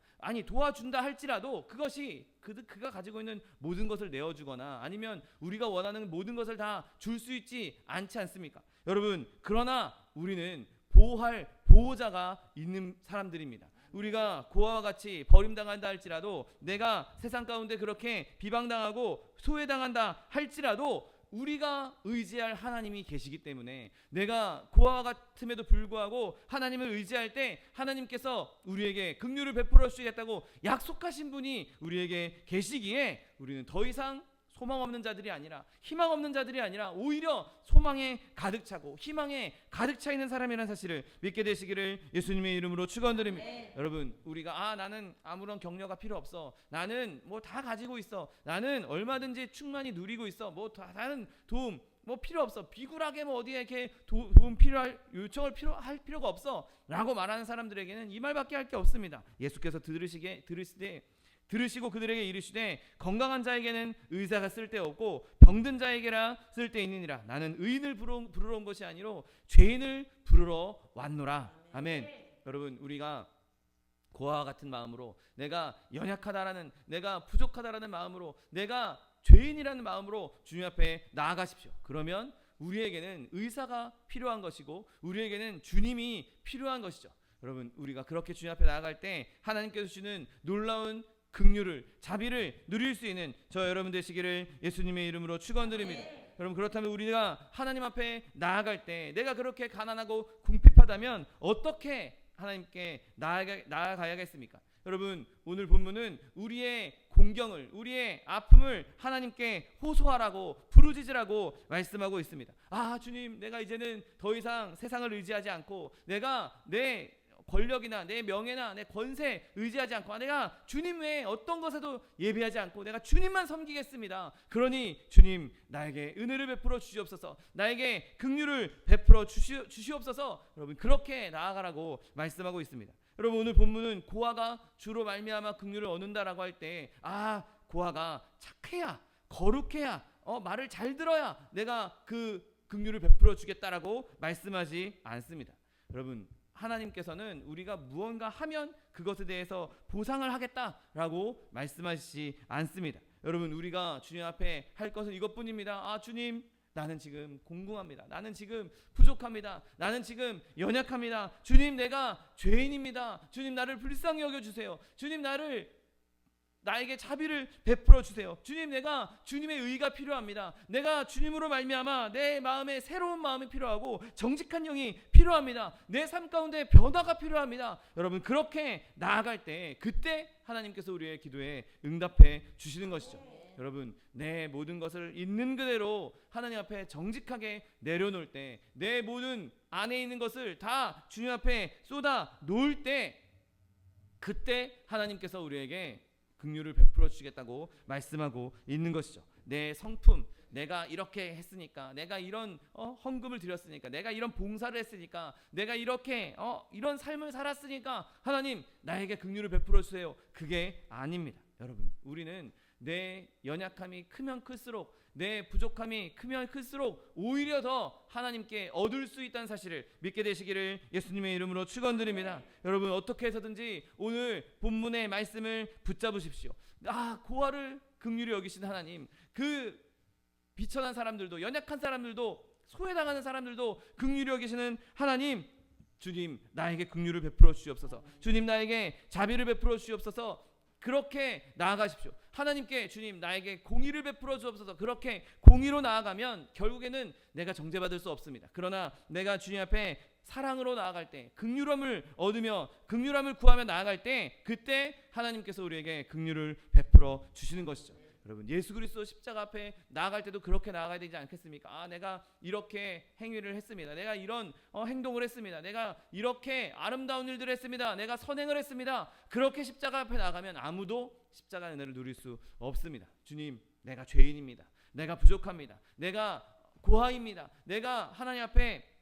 Speaker 4: 도와준다 할지라도 그것이 그가 가지고 있는 모든 것을 내어주거나 아니면 우리가 원하는 모든 것을 다 줄 수 있지 않지 않습니까? 여러분, 그러나 우리는 보호할 보호자가 있는 사람들입니다. 우리가 고아와 같이 버림당한다 할지라도, 내가 세상 가운데 그렇게 비방당하고 소외당한다 할지라도 우리가 의지할 하나님이 계시기 때문에, 내가 고아와 같음에도 불구하고 하나님을 의지할 때 하나님께서 우리에게 긍휼을 베풀어 주시겠다고 약속하신 분이 우리에게 계시기에 우리는 더 이상 소망 없는 자들이 아니라, 희망 없는 자들이 아니라 오히려 소망에 가득 차고 희망에 가득 차 있는 사람이라는 사실을 믿게 되시기를 예수님의 이름으로 축원드립니다. 여러분, 우리가 나는 아무런 격려가 필요 없어, 나는 뭐 다 가지고 있어, 나는 얼마든지 충만히 누리고 있어, 나는 도움 필요 없어, 비굴하게 어디에 이렇게 도움 요청을 할 필요가 없어 라고 말하는 사람들에게는 이 말밖에 할 게 없습니다. 예수께서 들으시고 그들에게 이르시되 건강한 자에게는 의사가 쓸데없고 병든 자에게라 쓸데있느니라. 나는 의인을 부르러 온 것이 아니로 죄인을 부르러 왔노라. 아멘. 여러분, 우리가 고아와 같은 마음으로, 내가 연약하다라는, 내가 부족하다라는 마음으로, 내가 죄인이라는 마음으로 주님 앞에 나아가십시오. 그러면 우리에게는 의사가 필요한 것이고 우리에게는 주님이 필요한 것이죠. 여러분, 우리가 그렇게 주님 앞에 나아갈 때 하나님께서 주시는 놀라운 긍휼을, 자비를 누릴 수 있는 저 여러분 되시기를 예수님의 이름으로 축원드립니다. 여러분, 그렇다면 우리가 하나님 앞에 나아갈 때 내가 그렇게 가난하고 궁핍하다면 어떻게 하나님께 나아가야겠습니까? 여러분, 오늘 본문은 우리의 공경을, 우리의 아픔을 하나님께 호소하라고, 부르짖으라고 말씀하고 있습니다. 아, 주님, 내가 이제는 더 이상 세상을 의지하지 않고 내가 내 권력이나 내 명예나 내 권세 의지하지 않고 내가 주님 외에 어떤 것에도 예비하지 않고 내가 주님만 섬기겠습니다. 그러니 주님, 나에게 은혜를 베풀어 주시옵소서, 나에게 긍휼을 베풀어 주시옵소서. 여러분, 그렇게 나아가라고 말씀하고 있습니다. 여러분, 오늘 본문은 고아가 주로 말미암아 긍휼을 얻는다라고 할 때, 고아가 착해야, 거룩해야, 말을 잘 들어야 내가 그 긍휼을 베풀어 주겠다라고 말씀하지 않습니다. 여러분, 하나님께서는 우리가 무언가 하면 그것에 대해서 보상을 하겠다라고 말씀하시지 않습니다. 여러분, 우리가 주님 앞에 할 것은 이것뿐입니다. 주님, 나는 지금 공공합니다. 나는 지금 부족합니다. 나는 지금 연약합니다. 주님, 내가 죄인입니다. 주님, 나를 불쌍히 여겨주세요. 주님, 나에게 자비를 베풀어 주세요. 주님, 내가 주님의 의가 필요합니다. 내가 주님으로 말미암아 내 마음에 새로운 마음이 필요하고 정직한 영이 필요합니다. 내 삶 가운데 변화가 필요합니다. 여러분, 그렇게 나아갈 때 그때 하나님께서 우리의 기도에 응답해 주시는 것이죠. 여러분, 내 모든 것을 있는 그대로 하나님 앞에 정직하게 내려놓을 때, 내 모든 안에 있는 것을 다 주님 앞에 쏟아 놓을 때, 그때 하나님께서 우리에게 긍휼을 베풀어 주시겠다고 말씀하고 있는 것이죠. 내 성품, 내가 이렇게 했으니까, 내가 이런 헌금을 드렸으니까, 내가 이런 봉사를 했으니까, 내가 이렇게 이런 삶을 살았으니까 하나님, 나에게 긍휼을 베풀어 주세요. 그게 아닙니다. 여러분, 우리는 내 연약함이 크면 클수록, 내 부족함이 크면 클수록 오히려 더 하나님께 얻을 수 있다는 사실을 믿게 되시기를 예수님의 이름으로 축원드립니다. 여러분, 어떻게 해서든지 오늘 본문의 말씀을 붙잡으십시오. 고아를 긍휼히 여기신 하나님, 그 비천한 사람들도, 연약한 사람들도, 소외당하는 사람들도 긍휼히 여기시는 하나님, 주님, 나에게 긍휼을 베풀어 주시옵소서. 주님, 나에게 자비를 베풀어 주시옵소서. 그렇게 나아가십시오. 하나님께, 주님, 나에게 공의를 베풀어 주옵소서. 그렇게 공의로 나아가면 결국에는 내가 정죄받을 수 없습니다. 그러나 내가 주님 앞에 사랑으로 나아갈 때, 긍휼함을 얻으며 긍휼함을 구하며 나아갈 때, 그때 하나님께서 우리에게 긍휼을 베풀어 주시는 것이죠. 여러분, 예수 그리스도 십자가 앞에 나아갈 때도 그렇게 나아가야 되지 않겠습니까? 내가 이렇게 행위를 했습니다. 내가 이런 행동을 했습니다. 내가 이렇게 아름다운 일들을 했습니다. 내가 선행을 했습니다. 그렇게 십자가 앞에 나가면 아무도 십자가 은혜를 누릴 수 없습니다. 주님, 내가 죄인입니다. 내가 부족합니다. 내가 고아입니다. 내가 하나님 앞에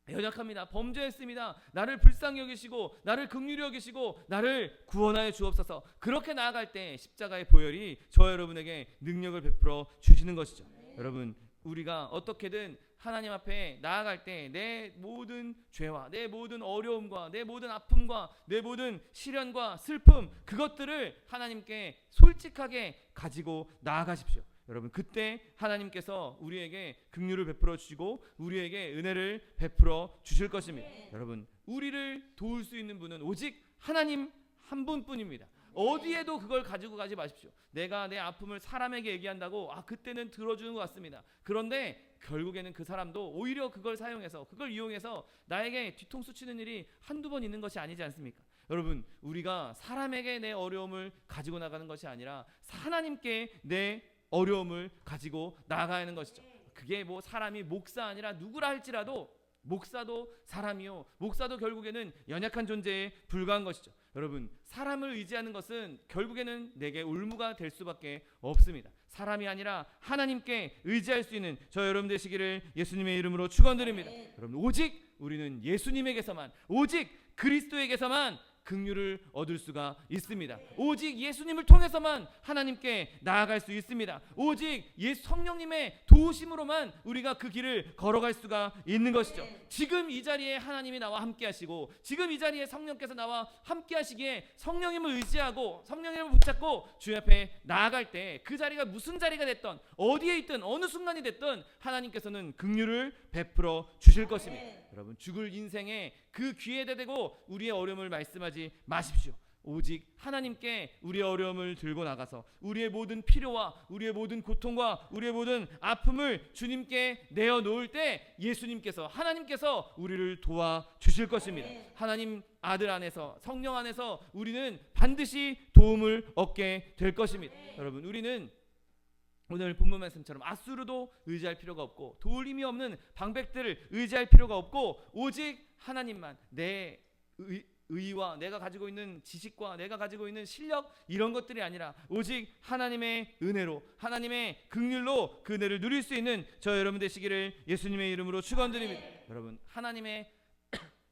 Speaker 4: 연약합니다. 범죄했습니다. 나를 불쌍히 여기시고 나를 긍휼히 여기시고 나를 구원하여 주옵소서. 그렇게 나아갈 때 십자가의 보혈이 저 여러분에게 능력을 베풀어 주시는 것이죠. 여러분, 우리가 어떻게든 하나님 앞에 나아갈 때 내 모든 죄와 내 모든 어려움과 내 모든 아픔과 내 모든 시련과 슬픔, 그것들을 하나님께 솔직하게 가지고 나아가십시오. 여러분, 그때 하나님께서 우리에게 긍휼을 베풀어 주시고 우리에게 은혜를 베풀어 주실 것입니다. 여러분, 우리를 도울 수 있는 분은 오직 하나님 한 분뿐입니다. 어디에도 그걸 가지고 가지 마십시오. 내가 내 아픔을 사람에게 얘기한다고 그때는 들어주는 것 같습니다. 그런데 결국에는 그 사람도 오히려 그걸 사용해서, 그걸 이용해서 나에게 뒤통수 치는 일이 한두 번 있는 것이 아니지 않습니까? 여러분, 우리가 사람에게 내 어려움을 가지고 나가는 것이 아니라 하나님께 내 어려움을 가지고 나아가야 하는 것이죠. 그게 뭐 사람이 목사 아니라 누구라 할지라도 목사도 사람이요, 목사도 결국에는 연약한 존재에 불과한 것이죠. 여러분, 사람을 의지하는 것은 결국에는 내게 울무가 될 수밖에 없습니다. 사람이 아니라 하나님께 의지할 수 있는 저 여러분 되시기를 예수님의 이름으로 축원드립니다. 여러분, 오직 우리는 예수님에게서만, 오직 그리스도에게서만 긍휼을 얻을 수가 있습니다. 오직 예수님을 통해서만 하나님께 나아갈 수 있습니다. 오직 성령님의 도우심으로만 우리가 그 길을 걸어갈 수가 있는 것이죠. 지금 이 자리에 하나님이 나와 함께 하시고, 지금 이 자리에 성령께서 나와 함께 하시기에 성령님을 의지하고 성령님을 붙잡고 주 앞에 나아갈 때, 그 자리가 무슨 자리가 됐든 어디에 있든 어느 순간이 됐든 하나님께서는 긍휼을 베풀어 주실 것입니다. 여러분, 죽을 인생에 그 귀에 대대고 우리의 어려움을 말씀하지 마십시오. 오직 하나님께 우리의 어려움을 들고 나가서 우리의 모든 필요와 우리의 모든 고통과 우리의 모든 아픔을 주님께 내어놓을 때 예수님께서 하나님께서 우리를 도와주실 것입니다. 하나님 아들 안에서 성령 안에서 우리는 반드시 도움을 얻게 될 것입니다. 여러분, 우리는 오늘 본문 말씀처럼 앗수르도 의지할 필요가 없고 도울 힘이 없는 방백들을 의지할 필요가 없고 오직 하나님만, 내 의와 내가 가지고 있는 지식과 내가 가지고 있는 실력 이런 것들이 아니라 오직 하나님의 은혜로 하나님의 긍휼로 그 은혜를 누릴 수 있는 저 여러분 되시기를 예수님의 이름으로 축원드립니다. 여러분, 하나님의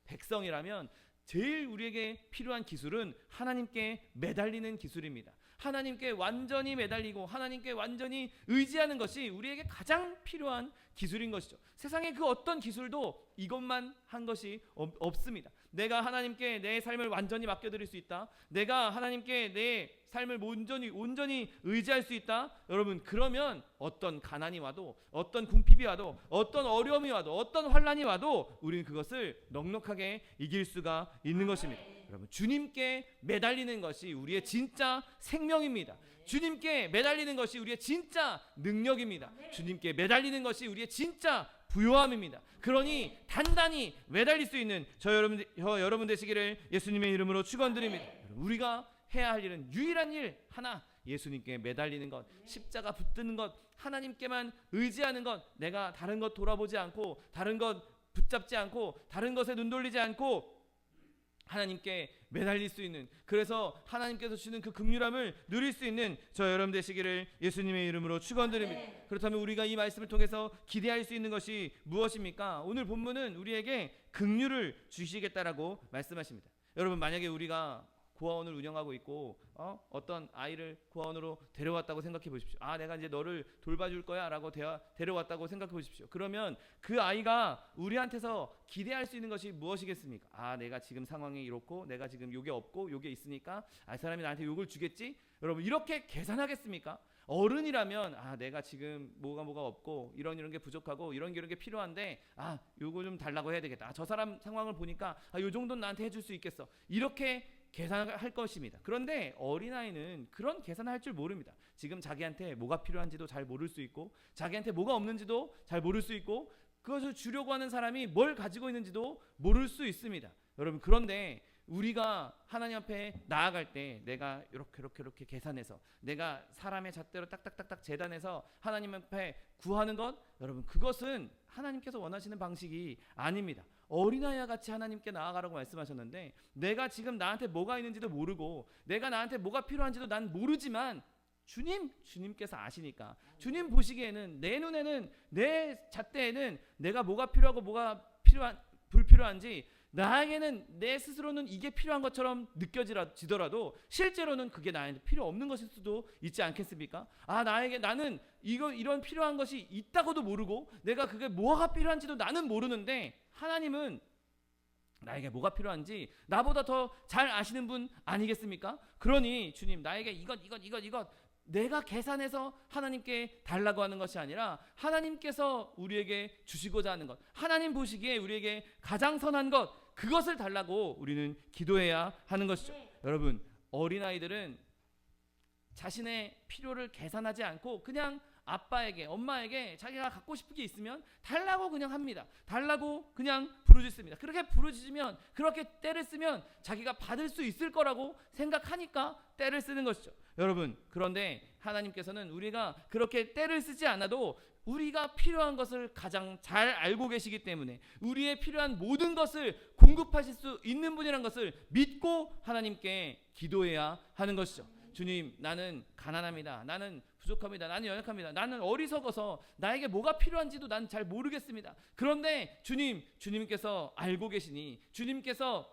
Speaker 4: 백성이라면 제일 우리에게 필요한 기술은 하나님께 매달리는 기술입니다. 하나님께 완전히 매달리고 하나님께 완전히 의지하는 것이 우리에게 가장 필요한 기술인 것이죠. 세상에 그 어떤 기술도 이것만 한 것이 없습니다. 내가 하나님께 내 삶을 완전히 맡겨드릴 수 있다. 내가 하나님께 내 삶을 온전히 의지할 수 있다. 여러분, 그러면 어떤 가난이 와도 어떤 궁핍이 와도 어떤 어려움이 와도 어떤 환난이 와도 우리는 그것을 넉넉하게 이길 수가 있는 것입니다. 여러분, 주님께 매달리는 것이 우리의 진짜 생명입니다. 주님께 매달리는 것이 우리의 진짜 능력입니다. 주님께 매달리는 것이 우리의 진짜 부요함입니다. 그러니 단단히 매달릴 수 있는 저 여러분 되시기를 예수님의 이름으로 축원드립니다. 우리가 해야 할 일은 유일한 일 하나, 예수님께 매달리는 것, 십자가 붙드는 것, 하나님께만 의지하는 것, 내가 다른 것 돌아보지 않고 다른 것 붙잡지 않고 다른 것에 눈 돌리지 않고 하나님께 매달릴 수 있는, 그래서 하나님께서 주시는 그 긍휼함을 누릴 수 있는 저 여러분 되시기를 예수님의 이름으로 축원드립니다. 그렇다면 우리가 이 말씀을 통해서 기대할 수 있는 것이 무엇입니까? 오늘 본문은 우리에게 긍휼을 주시겠다라고 말씀하십니다. 여러분, 만약에 우리가 고아원을 운영하고 있고 어떤 아이를 고아원으로 데려왔다고 생각해 보십시오. 내가 이제 너를 돌봐줄 거야 라고 데려왔다고 생각해 보십시오. 그러면 그 아이가 우리한테서 기대할 수 있는 것이 무엇이겠습니까? 내가 지금 상황이 이렇고 내가 지금 요게 없고 요게 있으니까 이 사람이 나한테 요걸 주겠지? 여러분, 이렇게 계산하겠습니까? 어른이라면 내가 지금 뭐가 없고 이런 게 부족하고 이런 게 필요한데 요거 좀 달라고 해야 되겠다. 저 사람 상황을 보니까 요 정도는 나한테 해줄 수 있겠어. 이렇게 계산할 것입니다. 그런데 어린아이는 그런 계산을 할 줄 모릅니다. 지금 자기한테 뭐가 필요한지도 잘 모를 수 있고 자기한테 뭐가 없는지도 잘 모를 수 있고 그것을 주려고 하는 사람이 뭘 가지고 있는지도 모를 수 있습니다. 여러분, 그런데 우리가 하나님 앞에 나아갈 때 내가 이렇게 계산해서 내가 사람의 잣대로 딱딱딱딱 재단해서 하나님 앞에 구하는 것, 여러분, 그것은 하나님께서 원하시는 방식이 아닙니다. 어린아이와 같이 하나님께 나아가라고 말씀하셨는데 내가 지금 나한테 뭐가 있는지도 모르고 내가 나한테 뭐가 필요한지도 난 모르지만 주님께서 아시니까 주님 보시기에는 내 눈에는 내 잣대에는 내가 뭐가 필요하고 뭐가 불필요한지 나에게는 내 스스로는 이게 필요한 것처럼 느껴지더라도 실제로는 그게 나한테 필요 없는 것일 수도 있지 않겠습니까? 나는 이런 필요한 것이 있다고도 모르고 내가 그게 뭐가 필요한지도 나는 모르는데 하나님은 나에게 뭐가 필요한지 나보다 더 잘 아시는 분 아니겠습니까? 그러니 주님, 나에게 이것 내가 계산해서 하나님께 달라고 하는 것이 아니라 하나님께서 우리에게 주시고자 하는 것, 하나님 보시기에 우리에게 가장 선한 것, 그것을 달라고 우리는 기도해야 하는 것이죠. 여러분, 어린아이들은 자신의 필요를 계산하지 않고 그냥 아빠에게, 엄마에게 자기가 갖고 싶은 게 있으면 달라고 그냥 합니다. 달라고 그냥 부르짖습니다. 그렇게 부르짖으면, 그렇게 떼를 쓰면 자기가 받을 수 있을 거라고 생각하니까 떼를 쓰는 것이죠. 여러분, 그런데 하나님께서는 우리가 그렇게 떼를 쓰지 않아도 우리가 필요한 것을 가장 잘 알고 계시기 때문에 우리의 필요한 모든 것을 공급하실 수 있는 분이라는 것을 믿고 하나님께 기도해야 하는 것이죠. 주님, 나는 가난합니다. 나는 부족합니다. 나는 연약합니다. 나는 어리석어서 나에게 뭐가 필요한지도 난 잘 모르겠습니다. 그런데 주님께서 알고 계시니, 주님께서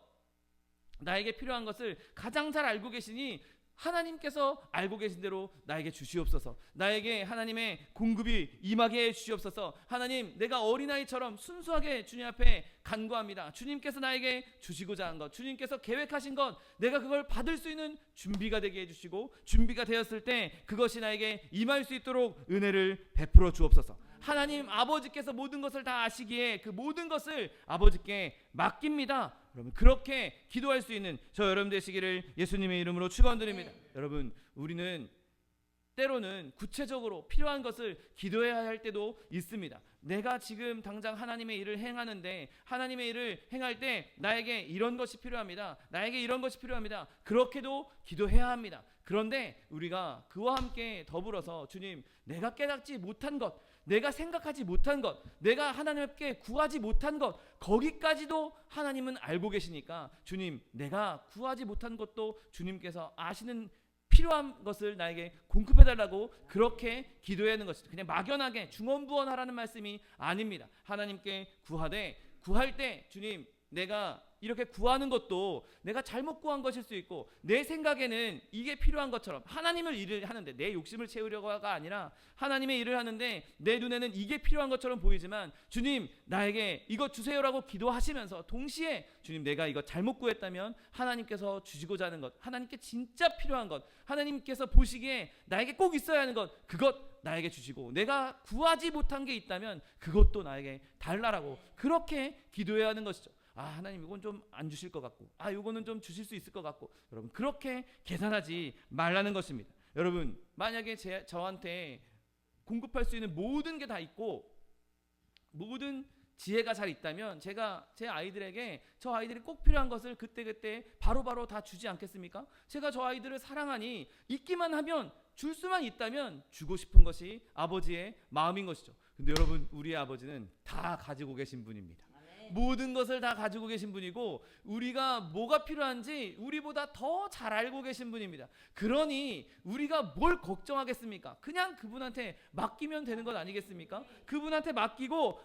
Speaker 4: 나에게 필요한 것을 가장 잘 알고 계시니 하나님께서 알고 계신 대로 나에게 주시옵소서. 나에게 하나님의 공급이 임하게 해 주시옵소서. 하나님, 내가 어린아이처럼 순수하게 주님 앞에 간구합니다. 주님께서 나에게 주시고자 한 것, 주님께서 계획하신 것, 내가 그걸 받을 수 있는 준비가 되게 해주시고 준비가 되었을 때 그것이 나에게 임할 수 있도록 은혜를 베풀어 주옵소서. 하나님 아버지께서 모든 것을 다 아시기에 그 모든 것을 아버지께 맡깁니다. 여러분 그렇게 기도할 수 있는 저 여러분 되시기를 예수님의 이름으로 축원드립니다. 여러분 우리는 때로는 구체적으로 필요한 것을 기도해야 할 때도 있습니다. 내가 지금 당장 하나님의 일을 행하는데 하나님의 일을 행할 때 나에게 이런 것이 필요합니다. 나에게 이런 것이 필요합니다. 그렇게도 기도해야 합니다. 그런데 우리가 그와 함께 더불어서 주님 내가 깨닫지 못한 것, 내가 생각하지 못한 것, 내가 하나님께 구하지 못한 것, 거기까지도 하나님은 알고 계시니까 주님 내가 구하지 못한 것도 주님께서 아시는 필요한 것을 나에게 공급해달라고 그렇게 기도해야 하는 것이죠. 그냥 막연하게 중언부언하라는 말씀이 아닙니다. 하나님께 구할 때 주님 내가 이렇게 구하는 것도 내가 잘못 구한 것일 수 있고 내 생각에는 이게 필요한 것처럼 하나님을 일을 하는데 내 욕심을 채우려고가 아니라 하나님의 일을 하는데 내 눈에는 이게 필요한 것처럼 보이지만 주님 나에게 이거 주세요라고 기도하시면서 동시에 주님 내가 이거 잘못 구했다면 하나님께서 주시고자 하는 것, 하나님께 진짜 필요한 것, 하나님께서 보시기에 나에게 꼭 있어야 하는 것, 그것 나에게 주시고 내가 구하지 못한 게 있다면 그것도 나에게 달라라고 그렇게 기도해야 하는 것이죠. 하나님 이건 좀 안 주실 것 같고 이거는 좀 주실 수 있을 것 같고 여러분 그렇게 계산하지 말라는 것입니다. 여러분 만약에 저한테 공급할 수 있는 모든 게 다 있고 모든 지혜가 잘 있다면 제가 제 아이들에게 저 아이들이 꼭 필요한 것을 그때그때 바로바로 다 주지 않겠습니까? 제가 저 아이들을 사랑하니 있기만 하면 줄 수만 있다면 주고 싶은 것이 아버지의 마음인 것이죠. 근데 여러분 우리의 아버지는 다 가지고 계신 분입니다. 모든 것을 다 가지고 계신 분이고 우리가 뭐가 필요한지 우리보다 더 잘 알고 계신 분입니다. 그러니 우리가 뭘 걱정하겠습니까? 그냥 그분한테 맡기면 되는 것 아니겠습니까? 그분한테 맡기고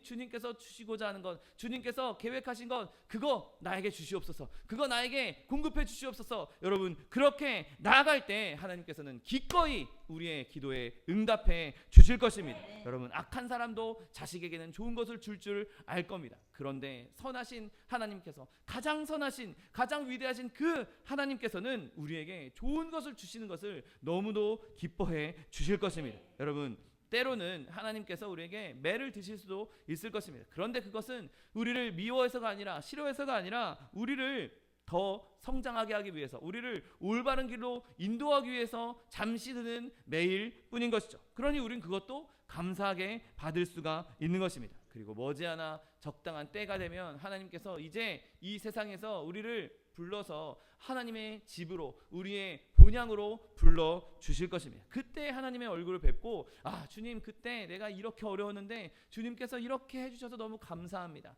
Speaker 4: 주님께서 주시고자 하는 것, 주님께서 계획하신 것, 그거 나에게 주시옵소서. 그거 나에게 공급해 주시옵소서. 여러분 그렇게 나아갈 때 하나님께서는 기꺼이 우리의 기도에 응답해 주실 것입니다. 여러분 악한 사람도 자식에게는 좋은 것을 줄 알 겁니다. 그런데 선하신 하나님께서 가장 선하신 가장 위대하신 그 하나님께서는 우리에게 좋은 것을 주시는 것을 너무도 기뻐해 주실 것입니다. 여러분 때로는 하나님께서 우리에게 매를 드실 수도 있을 것입니다. 그런데 그것은 우리를 미워해서가 아니라 싫어해서가 아니라 우리를 더 성장하게 하기 위해서 우리를 올바른 길로 인도하기 위해서 잠시 드는 매일 뿐인 것이죠. 그러니 우린 그것도 감사하게 받을 수가 있는 것입니다. 그리고 머지않아 적당한 때가 되면 하나님께서 이제 이 세상에서 우리를 불러서 하나님의 집으로 우리의 본향으로 불러 주실 것입니다. 그때 하나님의 얼굴을 뵙고 주님 그때 내가 이렇게 어려웠는데 주님께서 이렇게 해주셔서 너무 감사합니다.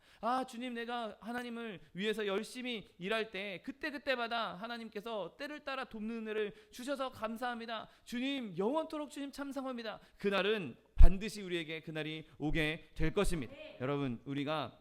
Speaker 4: 주님 내가 하나님을 위해서 열심히 일할 때 그때마다 하나님께서 때를 따라 돕는 은혜를 주셔서 감사합니다. 주님 영원토록 주님 참상합니다. 그날은 반드시 우리에게 그날이 오게 될 것입니다. 여러분 우리가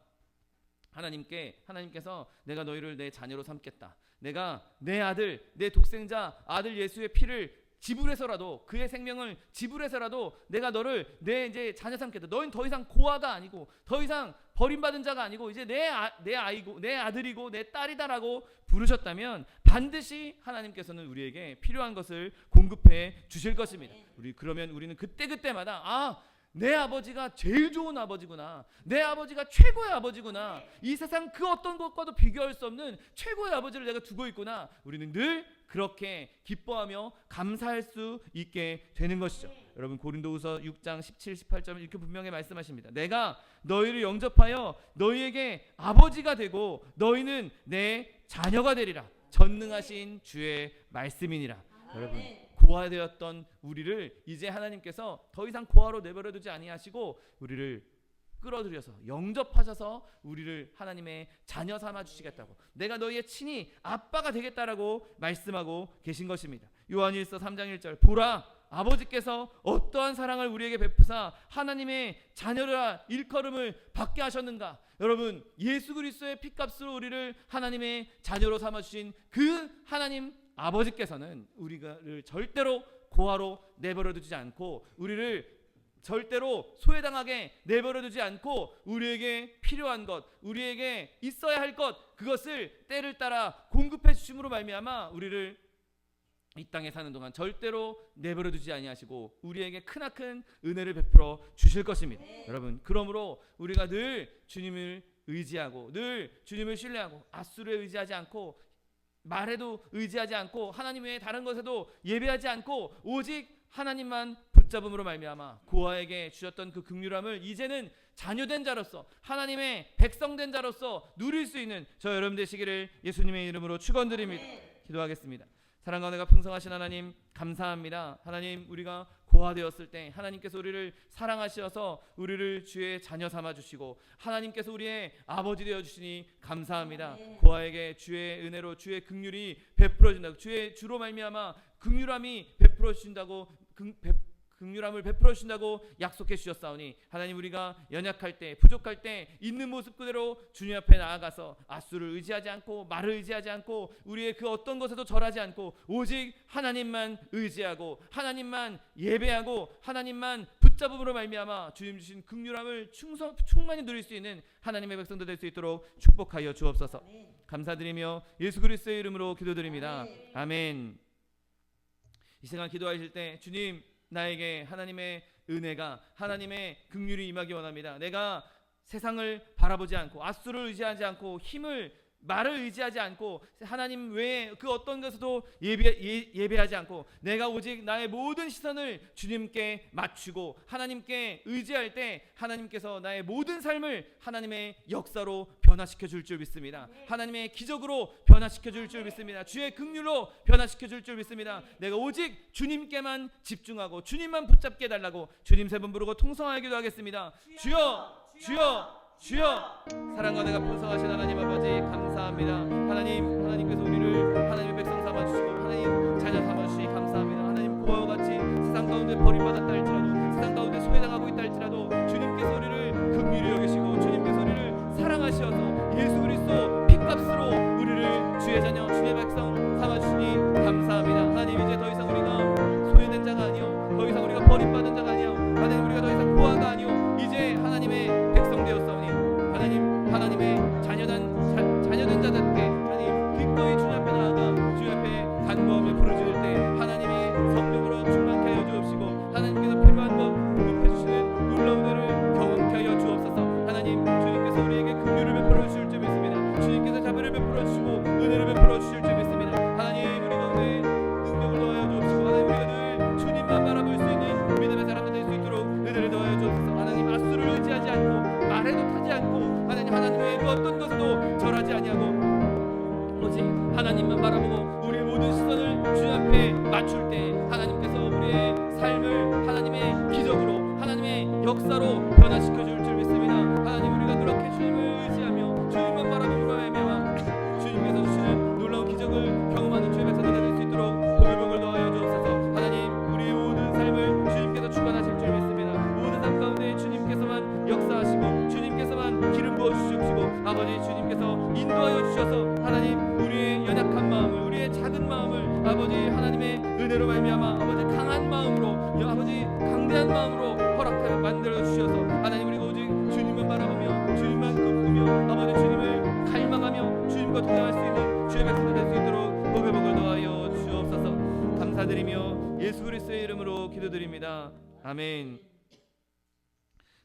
Speaker 4: 하나님께서 내가 너희를 내 자녀로 삼겠다. 내가 내 아들, 내 독생자 아들 예수의 피를 지불해서라도 그의 생명을 지불해서라도 내가 너를 내 이제 자녀 삼겠다. 너희는 더 이상 고아가 아니고 더 이상 버림받은 자가 아니고 이제 내 아이고 내 아들이고 내 딸이다라고 부르셨다면 반드시 하나님께서는 우리에게 필요한 것을 공급해 주실 것입니다. 그러면 우리는 그때마다 내 아버지가 제일 좋은 아버지구나. 내 아버지가 최고의 아버지구나. 이 세상 그 어떤 것과도 비교할 수 없는 최고의 아버지를 내가 두고 있구나. 우리는 늘 그렇게 기뻐하며 감사할 수 있게 되는 것이죠. 여러분 고린도후서 6장 17, 18절은 이렇게 분명히 말씀하십니다. 내가 너희를 영접하여 너희에게 아버지가 되고 너희는 내 자녀가 되리라. 전능하신 주의 말씀이니라. 여러분 고아되었던 우리를 이제 하나님께서 더 이상 고아로 내버려 두지 아니하시고 우리를 끌어들여서 영접하셔서 우리를 하나님의 자녀 삼아 주시겠다고 내가 너희의 친히 아빠가 되겠다라고 말씀하고 계신 것입니다. 요한일서 3장 1절 보라 아버지께서 어떠한 사랑을 우리에게 베푸사 하나님의 자녀라 일컬음을 받게 하셨는가. 여러분 예수 그리스도의 피값으로 우리를 하나님의 자녀로 삼아 주신 그 하나님 아버지께서는 우리를 절대로 고아로 내버려 두지 않고 우리를 절대로 소외당하게 내버려 두지 않고 우리에게 필요한 것, 우리에게 있어야 할 것 그것을 때를 따라 공급해 주심으로 말미암아 우리를 이 땅에 사는 동안 절대로 내버려 두지 아니하시고 우리에게 크나큰 은혜를 베풀어 주실 것입니다. 여러분, 그러므로 우리가 늘 주님을 의지하고 늘 주님을 신뢰하고 앗수를 의지하지 않고 말에도 의지하지 않고 하나님 외에 다른 것에도 예배하지 않고 오직 하나님만 붙잡음으로 말미암아 고아에게 주셨던 그 긍휼함을 이제는 자녀된 자로서 하나님의 백성된 자로서 누릴 수 있는 저 여러분 되시기를 예수님의 이름으로 축원드립니다. 기도하겠습니다. 사랑과 은혜가 풍성하신 하나님 감사합니다. 하나님, 우리가 고아되었을 때 하나님께서 우리를 사랑하셔서 우리를 주의 자녀 삼아 주시고 하나님께서 우리의 아버지 되어 주시니 감사합니다. 고아에게 주의 은혜로 주의 긍휼이 베풀어 준다고, 주의 주로 말미암아 긍휼함이 베풀어 주신다고, 긍휼함을 베풀어 주신다고 약속해 주셨사오니 하나님, 우리가 연약할 때 부족할 때 있는 모습 그대로 주님 앞에 나아가서 앗수를 의지하지 않고 말을 의지하지 않고 우리의 그 어떤 것에도 절하지 않고 오직 하나님만 의지하고 하나님만 예배하고 하나님만 붙잡음으로 말미암아 주님 주신 긍휼함을 충만히 누릴 수 있는 하나님의 백성들 될 수 있도록 축복하여 주옵소서. 감사드리며 예수 그리스도의 이름으로 기도드립니다. 아멘. 이 시간 기도하실 때 주님, 나에게 하나님의 은혜가, 하나님의 긍휼이 임하기 원합니다. 내가 세상을 바라보지 않고 앗수를 의지하지 않고 말을 의지하지 않고 하나님 외에 그 어떤 것에도 예배하지 않고 내가 오직 나의 모든 시선을 주님께 맞추고 하나님께 의지할 때 하나님께서 나의 모든 삶을 하나님의 역사로 변화시켜 줄 줄 믿습니다. 하나님의 기적으로 변화시켜 줄 줄 믿습니다. 주의 긍휼로 변화시켜 줄 줄 믿습니다. 내가 오직 주님께만 집중하고 주님만 붙잡게 해달라고 주님 세 번 부르고 통성하게 기도하겠습니다. 주여, 주여, 주여. 사랑과 내가 풍성하신 하나님 아버지 감사합니다. 하나님께서 우리를 하나님의 백성 삼아주시고 하나님 자녀 삼아주시니 감사합니다. 하나님, 고아와 같이 세상 가운데 버림받았다 할지라도, 세상 가운데 소외당하고 있다 할지라도 주님께서 우리를 긍휼히 여기시고 주님께서 우리를 사랑하셔서 예수 그리스도 핏값으로 우리를 주의 자녀 주의 백성 삼아주시니 감사합니다. 하나님, 이제 더 이상 우리가 소외된 자가 아니요, 더 이상 우리가 버림받은 자가 아니요, 하나님, 우리가 더 이상 고아가 아니요, 이제 하나님의 백성 되었사오니 하나님의 자녀된 자답게 하나님 기꺼이 주님 앞에 나아가 주님 앞에 간구하며 부르짖을 때 하나님의 성령으로 충만케 하여 주옵시고 하나님께서 필요한 것 공급해 주시는 놀라운 은혜를 경험케 하여 주옵소서. 하나님, 주님께서 우리에게 긍휼을 베풀어 주실 줄 믿습니다. 주님께서 자비를 베풀어 주시고 은혜를 베풀어 주실 줄 믿습니다. 하나님, 우리 가운데 능력을 더하여 주옵시고 하나님, 우리가 늘 주님만 바라볼 수 있는 믿음의 사람들 될 수 있도록 은혜를 더하여 주옵소서. 하나님, 앗수를 의지하지 않고 말에도 타지 않고 하나님 외에 그 어떤 것에도 절하지 아니하고 오직 하나님만 바라보고 우리의 모든 시선을 주님 앞에 맞출 때 하나님께서 우리의 삶을 하나님의 기적으로 하나님의 역사로 변화시켜 줄 줄 믿습니다. 하나님, 우리가 그렇게 주님을 의지하며 주님만 바라보므로 말미암아 주님께서 주시는 놀라운 기적을 경험하는 주의 백성들 될 수 있도록 복을 더하여 주옵소서. 하나님, 우리의 모든 삶을 주님께서 주관하실 줄 믿습니다. 모든 삶 가운데 주님께서만 역사하시고 주님께서만 기름 부어 주시옵시고 아버지, 주님께서 인도하여 주셔서 하나님, 우리의 연약한 마음을, 우리의 작은 마음을 아버지 하나님의 은혜로 말미암아 아버지 강한 마음으로, 아버지 강대한 마음으로 허락하여 만들어 주셔서 하나님, 우리가 오직 주님만 바라보며 주님만 꿈꾸며 아버지 주님을 갈망하며 주님과 동행할 수 있는 주의 백성들 될 수 있도록 복을 더하여 주옵소서. 감사드리며 예수 그리스도의 이름으로 기도드립니다. 아멘.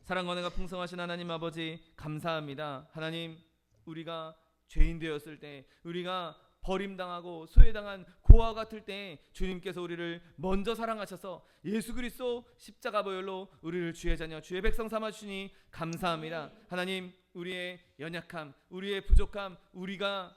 Speaker 4: 사랑과 은혜가 풍성하신 하나님 아버지 감사합니다. 하나님, 우리가 죄인 되었을 때, 우리가 버림당하고 소외당한 고아 같을 때 주님께서 우리를 먼저 사랑하셔서 예수 그리스도 십자가 보혈로 우리를 주의 자녀 주의 백성 삼아주시니 감사합니다. 하나님, 우리의 연약함, 우리의 부족함, 우리가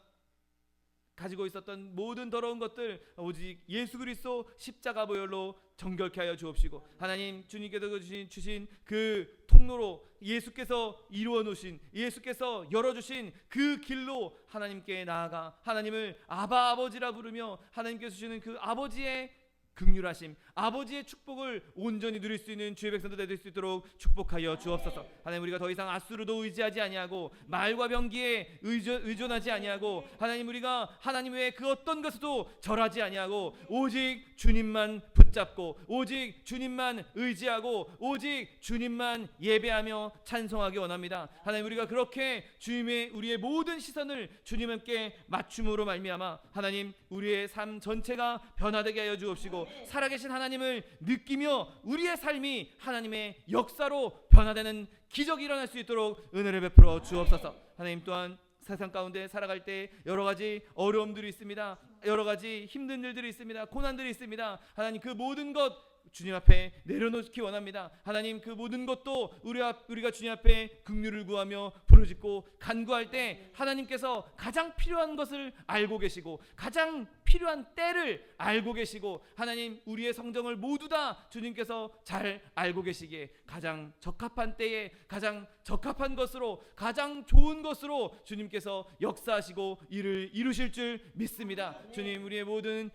Speaker 4: 가지고 있었던 모든 더러운 것들 오직 예수 그리스도 십자가 보혈로 정결케 하여 주옵시고 하나님, 주님께서 주신 그 통로로 예수께서 이루어 놓으신, 예수께서 열어주신 그 길로 하나님께 나아가 하나님을 아바 아버지라 부르며 하나님께서 주시는 그 아버지의 긍휼하심, 아버지의 축복을 온전히 누릴 수 있는 주의 백성들 될 수 있도록 축복하여 주옵소서. 하나님, 우리가 더 이상 앗수르도 의지하지 아니하고 말과 병기에 의존하지 아니하고, 하나님, 우리가 하나님 외에 그 어떤 것에도 절하지 아니하고 오직 주님만 붙잡고 오직 주님만 의지하고 오직 주님만 예배하며 찬송하기 원합니다. 하나님, 우리가 그렇게 주님의 우리의 모든 시선을 주님께 맞춤으로 말미암아 하나님, 우리의 삶 전체가 변화되게 하여 주옵시고, 살아계신 하나님을 느끼며 우리의 삶이 하나님의 역사로 변화되는 기적이 일어날 수 있도록 은혜를 베풀어 주옵소서. 하나님, 또한 세상 가운데 살아갈 때 여러 가지 어려움들이 있습니다. 여러 가지 힘든 일들이 있습니다. 고난들이 있습니다. 하나님, 그 모든 것 주님 앞에 내려놓기 원합니다. 하나님, 그 모든 것도 우리가 주님 앞에 긍휼을 구하며 부르짖고 간구할 때 하나님께서 가장 필요한 것을 알고 계시고 가장 필요한 때를 알고 계시고, 하나님, 우리의 성정을 모두 다 주님께서 잘 알고 계시기에 가장 적합한 때에 가장 적합한 것으로 가장 좋은 것으로 주님께서 역사하시고 일을 이루실 줄 믿습니다. 주님, 우리의 모든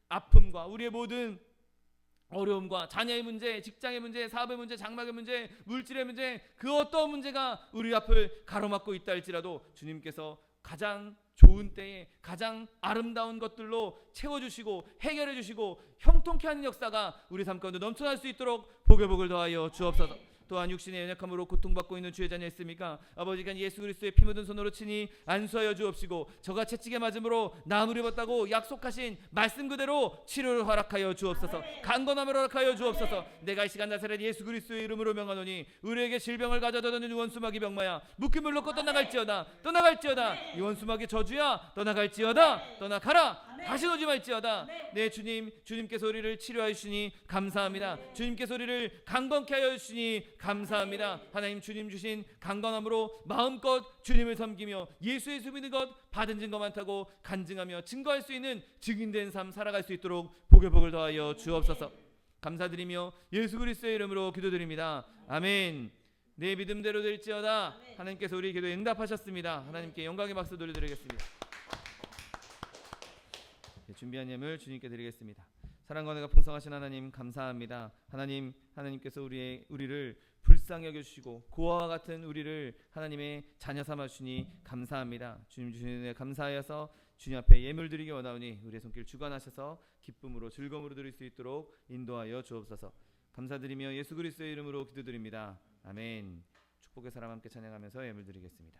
Speaker 4: 아픔과 우리의 모든 어려움과 자녀의 문제, 직장의 문제, 사업의 문제, 장막의 문제, 물질의 문제, 그 어떤 문제가 우리 앞을 가로막고 있다 할지라도 주님께서 가장 좋은 때에 가장 아름다운 것들로 채워주시고 해결해 주시고 형통케 하는 역사가 우리 삶 가운데 넘쳐날 수 있도록 복을 더하여 주옵소서. 또한 육신의 연약함으로 고통받고 있는 주의 자녀 있습니까? 아버지가 예수 그리스도의 피 묻은 손으로 치니 안수하여 주옵시고, 저가 채찍에 맞음으로 나무를 입었다고 약속하신 말씀 그대로 치료를 허락하여 주옵소서. 강건함을 허락하여 주옵소서. 내가 이 시간 나사렛 예수 그리스도의 이름으로 명하노니 우리에게 질병을 가져다 주는 원수마귀 병마야 묶임을 놓고 떠나갈지어다. 이 원수마귀 저주야 떠나갈지어다. 떠나가라. 다시 오지 말지어다. 네, 주님께서 우리를 치료하여 주시니 감사합니다. 주님께서 우리를 강건케 하여 주시니 감사합니다. 하나님, 주님 주신 강건함으로 마음껏 주님을 섬기며 예수의 믿는 것 받은 증거 많다고 간증하며 증거할 수 있는 증인된 삶 살아갈 수 있도록 복을 더하여 주옵소서. 감사드리며 예수 그리스도의 이름으로 기도드립니다. 아멘. 내 믿음대로 될지어다. 하나님께서 우리 기도에 응답하셨습니다. 하나님께 영광의 박수 돌려드리겠습니다. 준비한 예물 주님께 드리겠습니다. 사랑과 은혜가 풍성하신 하나님 감사합니다. 하나님께서 우리를 불쌍히 여겨주시고 고아와 같은 우리를 하나님의 자녀 삼아 주시니 감사합니다. 주님 주신 은혜 감사하여서 주님 앞에 예물 드리기 원하오니 우리의 손길 주관하셔서 기쁨으로 즐거움으로 드릴 수 있도록 인도하여 주옵소서. 감사드리며 예수 그리스도의 이름으로 기도드립니다. 아멘. 축복의 사람 함께 찬양하면서 예물 드리겠습니다.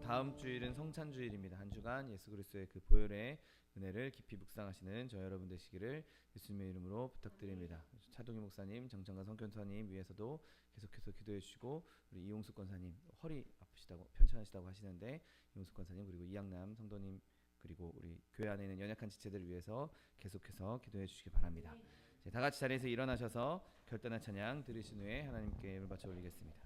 Speaker 4: 다음 주일은 성찬주일입니다. 한 주간 예수 그리스도의 그 보혈의 은혜를 깊이 묵상하시는 저 여러분 되시기를 예수님의 이름으로 부탁드립니다. 차동희 목사님, 정창관 성교사님 위해서도 계속해서 기도해 주시고, 우리 이용숙 권사님 허리 아프시다고 편찮으시다고 하시는데 이용숙 권사님, 그리고 이양남 성도님, 그리고 우리 교회 안에 있는 연약한 지체들을 위해서 계속해서 기도해 주시기 바랍니다. 다 같이 자리에서 일어나셔서 결단한 찬양 들으신 후에 하나님께 예물 바쳐 올리겠습니다.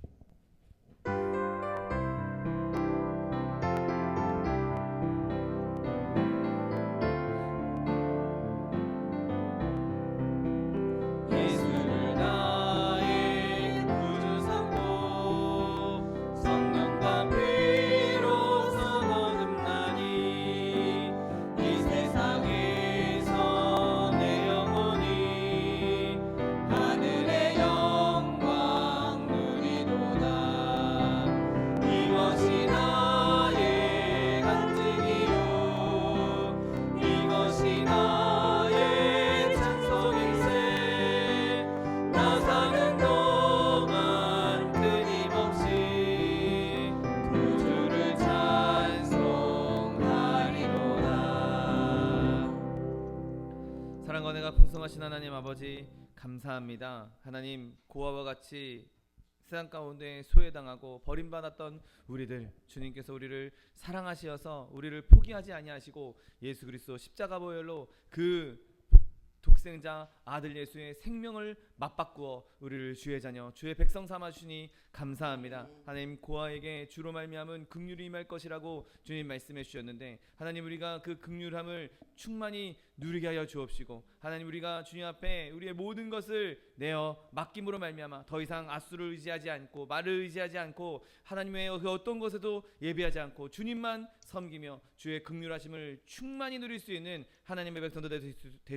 Speaker 4: 전능하신 하나님 아버지 감사합니다. 하나님 고아와 같이 세상 가운데 소외당하고 버림받았던 우리들 주님께서 우리를 사랑하시어서 우리를 포기하지 아니하시고 예수 그리스도 십자가 보혈로 그 독생자 아들 예수의 생명을 맞바꾸어 우리를 주의 자녀 주의 백성 삼아 주시니 감사합니다. 하나님 고아에게 주로 말미암은 긍휼이 임할 것이라고 주님 말씀해 주셨는데 하나님 우리가 그 긍휼함을 충만히 누리게 하여 주옵시고 하나님 우리가 주님 앞에 우리의 모든 것을 내어 맡김으로 말미암아 더 이상 앗수를 의지하지 않고 말을 의지하지 않고 하나님의 그 어떤 것에도 예비하지 않고 주님만 섬기며 주의 긍휼하심을 충만히 누릴 수 있는 하나님의 백성도 될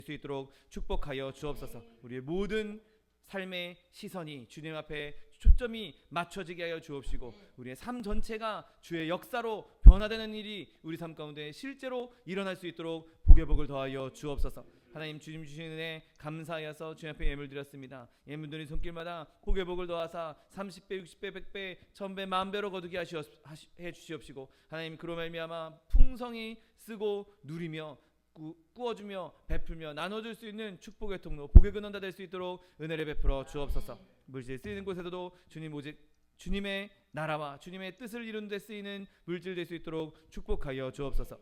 Speaker 4: 수 있도록 축복하여 주옵소서. 우리의 모든 삶의 시선이 주님 앞에 초점이 맞춰지게 하여 주옵시고 우리의 삶 전체가 주의 역사로 변화되는 일이 우리 삶 가운데 실제로 일어날 수 있도록 복의 복을 더하여 주옵소서. 하나님 주님 주시는 은혜 감사하여서 주님 앞에 예물 드렸습니다. 예물 드린 손길마다 복의 복을 더하사 30배 60배 100배 1000배 만배로 거두게 해 주시옵시고 하나님 그로 말미암아 풍성히 쓰고 누리며 꾸어주며 베풀며 나눠줄 수 있는 축복의 통로 복의 근원 다 될 수 있도록 은혜를 베풀어 주옵소서. 물질 쓰이는 곳에서도 주님 오직 주님의 나라와 주님의 뜻을 이루는 데 쓰이는 물질 될 수 있도록 축복하여 주옵소서.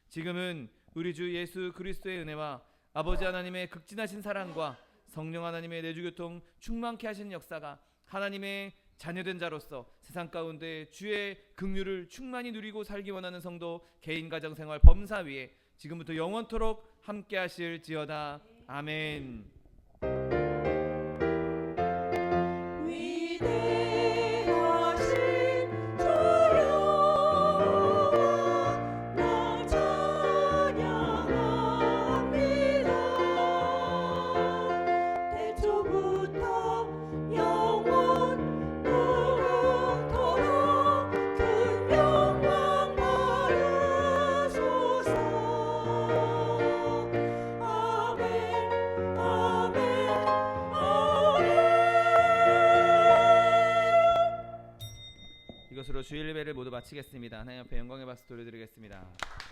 Speaker 4: 지금은 우리 주 예수 그리스도의 은혜와 아버지 하나님의 극진하신 사랑과 성령 하나님의 내주교통 충만케 하시는 역사가 하나님의 자녀된 자로서 세상 가운데 주의 긍휼을 충만히 누리고 살기 원하는 성도 개인 가정 생활 범사 위에 지금부터 영원토록 함께 하실지어다. 아멘.
Speaker 3: 위대하신 주여 나 찬양합니다. 태초부터 영원토록 그 영광 받으소서. 아멘 아멘
Speaker 4: 이것으로 주일 예배를 모두 마치겠습니다. 하나님 앞에 영광의 박수 돌려드리겠습니다.